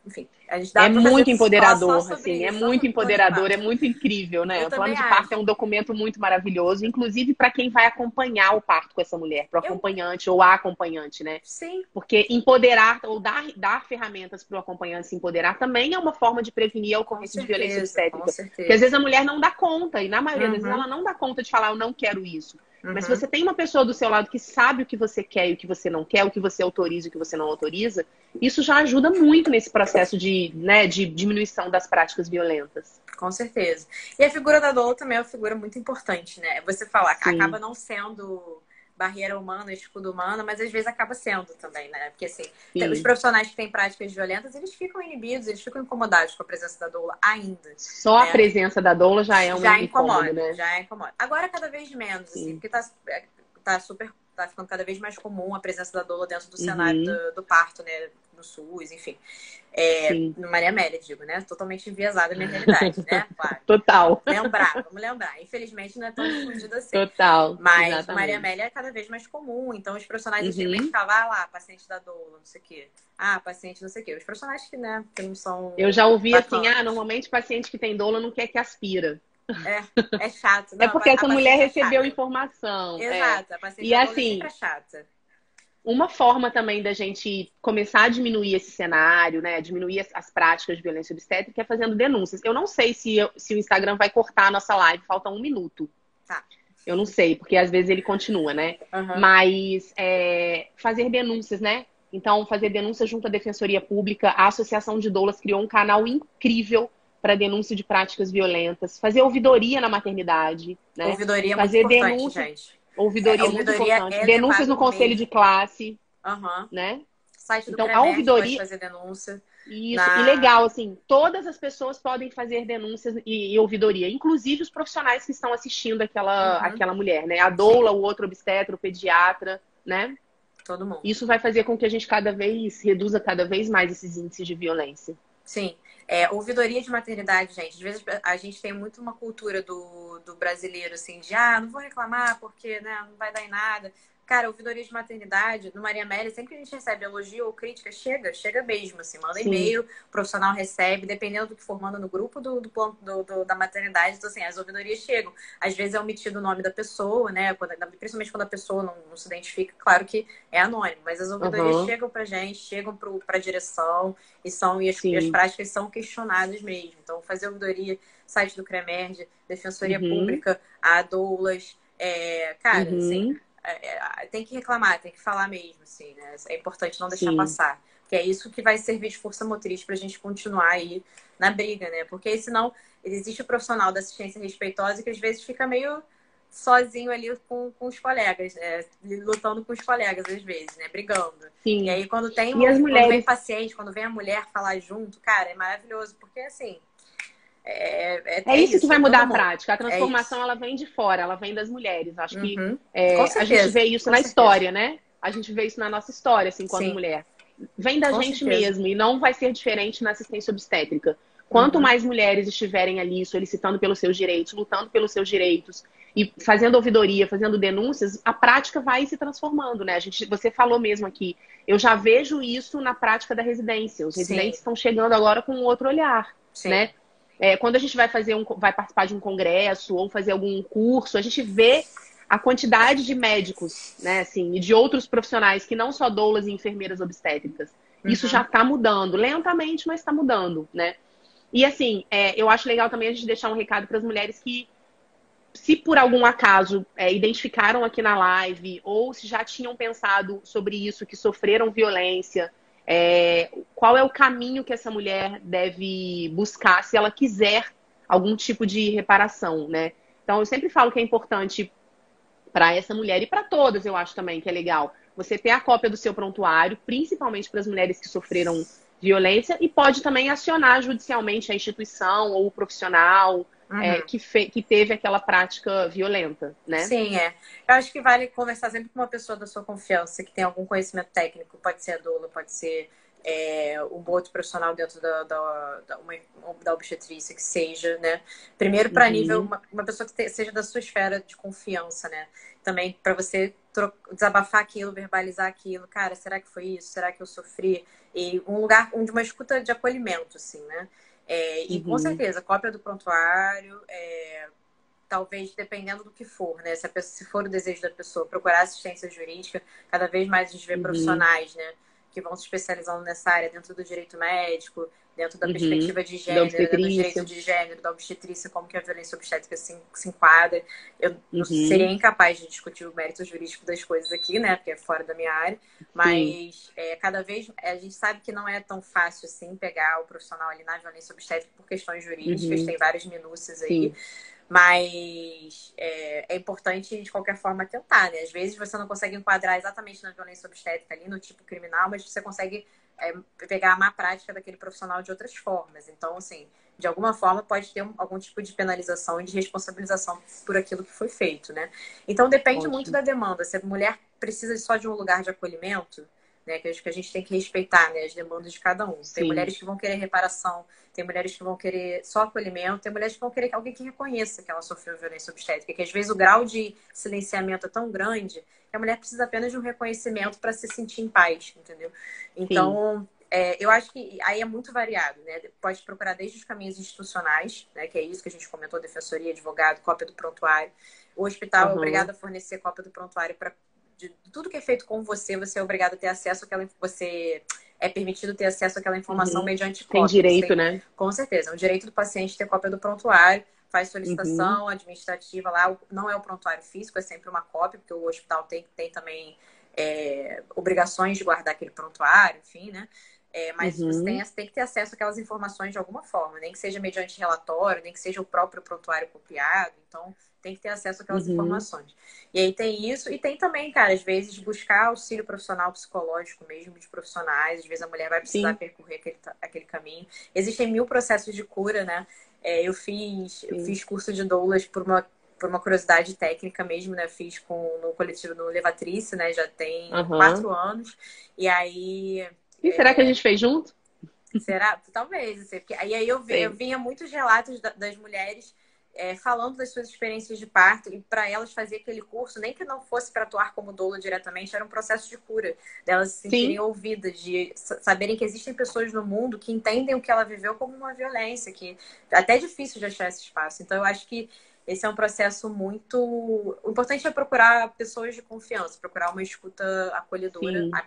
enfim, a gente dá pra muito empoderador. Assim, é isso, muito empoderador, é muito incrível, né? O plano de parto é um documento muito maravilhoso, inclusive para quem vai acompanhar o parto com essa mulher, para o acompanhante ou a acompanhante, né? Sim. Porque empoderar ou dar ferramentas para o acompanhante se empoderar também é uma forma de prevenir a ocorrência de violência obstétrica. Porque às vezes a mulher não dá conta, e na maioria das vezes ela não dá conta de falar, eu não quero isso. Mas se você tem uma pessoa do seu lado que sabe o que você quer e o que você não quer, o que você autoriza e o que você não autoriza, isso já ajuda muito nesse processo de diminuição das práticas violentas. Com certeza. E a figura da doula também é uma figura muito importante, né? Você falar que acaba não sendo barreira humana, escudo humano, mas às vezes acaba sendo também, né? Porque assim, os profissionais que têm práticas violentas, eles ficam inibidos, eles ficam incomodados com a presença da doula ainda. Só a presença da doula já é um incômodo, né? Já incomoda. Agora cada vez menos, assim, porque tá ficando cada vez mais comum a presença da doula dentro do cenário do parto, né? No SUS, enfim. No Maria Amélia, digo, né? Totalmente enviesada a minha realidade, né? Claro. Total. Vamos lembrar. Infelizmente não é tão difundido assim. Total. Mas exatamente. Maria Amélia é cada vez mais comum. Então os profissionais antigamente ficavam lá, paciente da doula, não sei o quê. Paciente não sei o quê. Os profissionais que, né, que não são... Eu já ouvi assim, normalmente paciente que tem doula não quer que aspira. É chato. Não, é porque essa mulher recebeu informação. Exato. A paciente e da doula assim, sempre é chata. Uma forma também da gente começar a diminuir esse cenário, né? Diminuir as práticas de violência obstétrica é fazendo denúncias. Eu não sei se o Instagram vai cortar a nossa live, falta 1 minuto. Tá. Eu não sei, porque às vezes ele continua, né? Mas fazer denúncias, né? Então, fazer denúncias junto à Defensoria Pública. A Associação de Doulas criou um canal incrível para denúncia de práticas violentas. Fazer ouvidoria na maternidade, né? Ouvidoria é fazer muito importante, denúncia, gente. Ouvidoria é muito importante. Denúncias no conselho de classe, né? Site do então, CREMEC, a ouvidoria... pode fazer denúncia. Isso, e legal, assim, todas as pessoas podem fazer denúncias e ouvidoria, inclusive os profissionais que estão assistindo aquela mulher, né? A doula, o outro obstetra, o pediatra, né? todo mundo. Isso vai fazer com que a gente reduza cada vez mais esses índices de violência. Sim. Ouvidoria de maternidade, gente. Às vezes a gente tem muito uma cultura do brasileiro, assim, de não vou reclamar porque, né, não vai dar em nada. Cara, ouvidoria de maternidade, no Maria Amélia, sempre que a gente recebe elogio ou crítica, chega mesmo, assim, manda e-mail, o profissional recebe, dependendo do que for, manda no grupo da maternidade. Então, assim, as ouvidorias chegam. Às vezes é omitido o nome da pessoa, né? Principalmente quando a pessoa não se identifica, claro que é anônimo, mas as ouvidorias chegam pra gente, chegam pra direção e as práticas são questionadas mesmo. Então, fazer ouvidoria, site do CREMERD, Defensoria Pública, a doulas, cara, assim, tem que reclamar, tem que falar mesmo, assim, né? É importante não deixar passar. Porque é isso que vai servir de força motriz pra gente continuar aí na briga, né? Porque senão existe o profissional da assistência respeitosa que às vezes fica meio sozinho ali com os colegas, né? Lutando com os colegas às vezes, né? Brigando. Sim. E aí quando Mulheres... vem paciente, quando vem a mulher falar junto, cara, é maravilhoso. Porque assim, é isso que vai mudar a prática. A transformação, ela vem de fora, ela vem das mulheres. Acho que a gente vê isso na história, né? A gente vê isso na nossa história, assim, enquanto mulher. Vem da gente mesmo e não vai ser diferente na assistência obstétrica. Quanto mais mulheres estiverem ali solicitando pelos seus direitos, lutando pelos seus direitos e fazendo ouvidoria, fazendo denúncias, a prática vai se transformando, né? Você falou mesmo aqui, eu já vejo isso na prática da residência. Os residentes estão chegando agora com um outro olhar, né? Quando a gente vai participar de um congresso ou fazer algum curso, a gente vê a quantidade de médicos, né, assim, e de outros profissionais que não só doulas e enfermeiras obstétricas. Isso já está mudando, lentamente, mas está mudando, né? E assim, eu acho legal também a gente deixar um recado para as mulheres que, se por algum acaso identificaram aqui na live, ou se já tinham pensado sobre isso, que sofreram violência, qual é o caminho que essa mulher deve buscar se ela quiser algum tipo de reparação, né? Então, eu sempre falo que é importante para essa mulher e para todas, eu acho também que é legal você ter a cópia do seu prontuário, principalmente para as mulheres que sofreram violência, e pode também acionar judicialmente a instituição ou o profissional que teve aquela prática violenta, né? Sim, eu acho que vale conversar sempre com uma pessoa da sua confiança, que tem algum conhecimento técnico, pode ser a doula, pode ser um outro profissional dentro da obstetrícia, que seja, né? Primeiro, para nível, uma pessoa que seja da sua esfera de confiança, né? Também para você desabafar aquilo, verbalizar aquilo. Cara, será que foi isso? Será que eu sofri? E um lugar de uma escuta de acolhimento, assim, né? E com certeza, cópia do prontuário, talvez dependendo do que for, né? Se for o desejo da pessoa, procurar assistência jurídica, cada vez mais a gente vê profissionais, né? Que vão se especializando nessa área dentro do direito médico, dentro da perspectiva de gênero, do direito de gênero, da obstetrícia, como que a violência obstétrica se enquadra. Eu não seria incapaz de discutir o mérito jurídico das coisas aqui, né? Porque é fora da minha área. Mas cada vez a gente sabe que não é tão fácil assim pegar o profissional ali na violência obstétrica por questões jurídicas, tem várias minúcias aí. Mas é importante, de qualquer forma, tentar, né? Às vezes você não consegue enquadrar exatamente na violência obstétrica ali, no tipo criminal, mas você consegue pegar a má prática daquele profissional de outras formas. Então, assim, de alguma forma pode ter algum tipo de penalização e de responsabilização por aquilo que foi feito, né? Então, depende muito da demanda. Se a mulher precisa só de um lugar de acolhimento, né, que a gente tem que respeitar, né, as demandas de cada um. Tem mulheres que vão querer reparação, tem mulheres que vão querer só acolhimento, tem mulheres que vão querer alguém que reconheça que ela sofreu violência obstétrica, que às vezes o grau de silenciamento é tão grande que a mulher precisa apenas de um reconhecimento para se sentir em paz, entendeu? Então, eu acho que aí é muito variado, né? Pode procurar desde os caminhos institucionais, né, que é isso que a gente comentou, defensoria, advogado, cópia do prontuário. O hospital é obrigado a fornecer cópia do prontuário para de tudo que é feito com você, você é obrigado a ter acesso àquela... Você é permitido ter acesso àquela informação mediante cópia. Tem direito, né? Com certeza. É um direito do paciente ter cópia do prontuário, faz solicitação administrativa lá. Não é o prontuário físico, é sempre uma cópia, porque o hospital tem também obrigações de guardar aquele prontuário, enfim, né? Mas você tem que ter acesso àquelas informações de alguma forma, nem que seja mediante relatório, nem que seja o próprio prontuário copiado. Então, tem que ter acesso àquelas informações. E aí tem isso, e tem também, cara, às vezes buscar auxílio profissional psicológico mesmo de profissionais. Às vezes a mulher vai precisar percorrer aquele caminho. Existem 1000 processos de cura, né? Eu fiz curso de doulas por por uma curiosidade técnica mesmo, né? Fiz no coletivo no Levatrice, né? Já tem Aham. 4 anos. E aí, E será que a gente fez junto? será? Talvez, assim, porque aí eu Sei. vinha muitos relatos das mulheres falando das suas experiências de parto, e para elas fazer aquele curso, nem que não fosse para atuar como doula diretamente, era um processo de cura, delas se sentirem Sim, ouvidas, de saberem que existem pessoas no mundo que entendem o que ela viveu como uma violência, que até é difícil de achar esse espaço. Então, eu acho que esse é um processo muito. O importante é procurar pessoas de confiança, procurar uma escuta acolhedora sim. a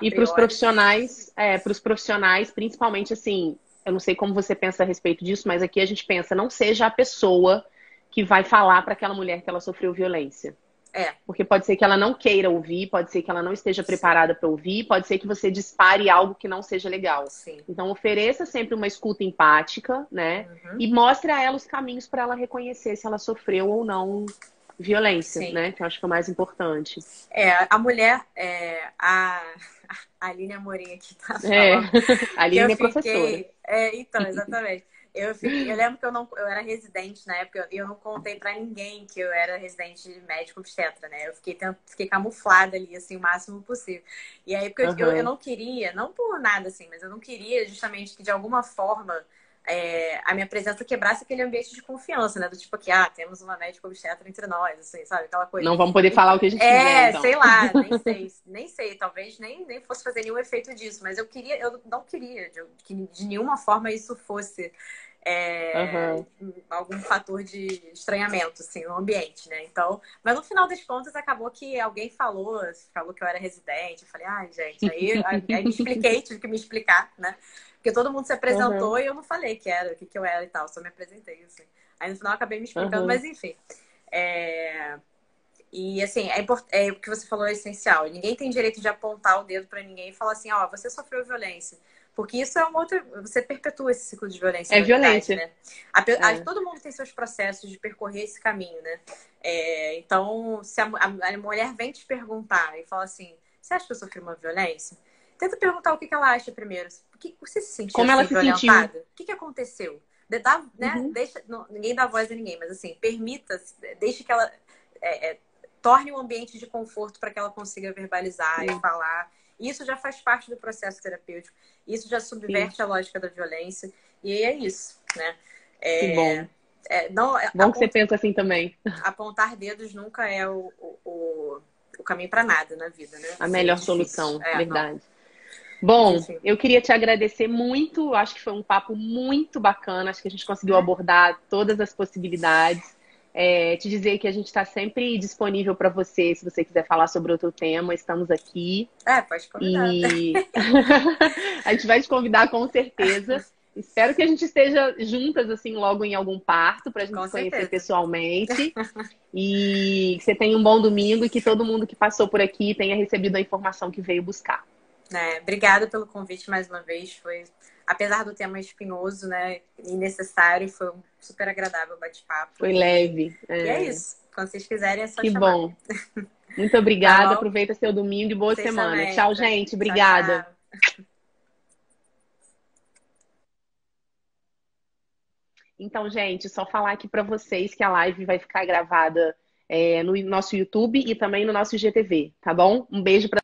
E priori. para os profissionais, principalmente assim, eu não sei como você pensa a respeito disso, mas aqui a gente pensa, não seja a pessoa que vai falar para aquela mulher que ela sofreu violência. É, Porque pode ser que ela não queira ouvir, pode ser que ela não esteja sim, preparada para ouvir, pode ser que você dispare algo que não seja legal. sim. Então, ofereça sempre uma escuta empática, né? Uhum. E mostre a ela os caminhos para ela reconhecer se ela sofreu ou não violência, Sim. né? Que eu acho que é o mais importante. A mulher, a Aline Amorim aqui tá É, falando a que eu Aline é professora. fiquei. Então, exatamente. Eu lembro que eu era residente na época e eu não contei pra ninguém que eu era residente médico obstetra, né? Eu fiquei camuflada ali, assim, o máximo possível. E aí, porque eu Aham. não queria, não por nada, assim, mas eu não queria justamente que de alguma forma a minha presença quebrasse aquele ambiente de confiança, né? Do tipo aqui, temos uma médica obstetra entre nós, assim, sabe? Aquela coisa. Não vamos poder falar o que a gente quiser, então. Sei lá, nem sei, talvez nem fosse fazer nenhum efeito disso, mas eu não queria que de nenhuma forma isso fosse Aham. algum fator de estranhamento, assim, no ambiente, né? Então, mas no final das contas acabou que alguém falou que eu era residente, eu falei, ai, gente, aí me expliquei, tive que me explicar, né? Porque todo mundo se apresentou Aham. e eu não falei o que eu era e tal, só me apresentei, assim. Aí no final eu acabei me explicando, Aham. mas enfim. É, e assim, o que você falou é essencial. Ninguém tem direito de apontar o dedo pra ninguém e falar assim, ó, você sofreu violência. Porque isso é uma outra. Você perpetua esse ciclo de violência, É na verdade, violência. né? É. Todo mundo tem seus processos de percorrer esse caminho, né? Então, se a mulher vem te perguntar e fala assim, você acha que eu sofri uma violência? Tenta perguntar o que ela acha primeiro. Você se sentiu Como ela assim, se sentiu? violentada? O que aconteceu? Né? Uhum. Deixa, ninguém dá voz a ninguém, mas assim, deixe que ela torne um ambiente de conforto para que ela consiga verbalizar e Sim, falar. Isso já faz parte do processo terapêutico. Isso já sim. subverte a lógica da violência. E é isso, né? Que bom. Não, Bom que você pensa assim também. apontar dedos nunca é o caminho para nada na vida, né? A Seria melhor difícil. solução, Não. verdade. Mas Bom, enfim. eu queria te agradecer muito. Acho que foi um papo muito bacana. Acho que a gente conseguiu abordar todas as possibilidades. Te dizer que a gente está sempre disponível para você, se você quiser falar sobre outro tema, estamos aqui. Pode convidar. E a gente vai te convidar com certeza. Espero que a gente esteja juntas assim logo em algum parto para a gente Com se conhecer certeza. pessoalmente. E que você tenha um bom domingo e que todo mundo que passou por aqui tenha recebido a informação que veio buscar. Obrigada pelo convite mais uma vez. Apesar do tema espinhoso, né, e necessário, foi um super agradável bate-papo. Foi E leve. é isso. Quando vocês quiserem, é só Que chamar. bom. Muito Tá obrigada. bom? Aproveita seu domingo e boa Vocês semana. também. Tchau, gente. Tchau, Obrigada. tchau. Então, gente, só falar aqui para vocês que a live vai ficar gravada no nosso YouTube e também no nosso IGTV, tá bom? Um beijo para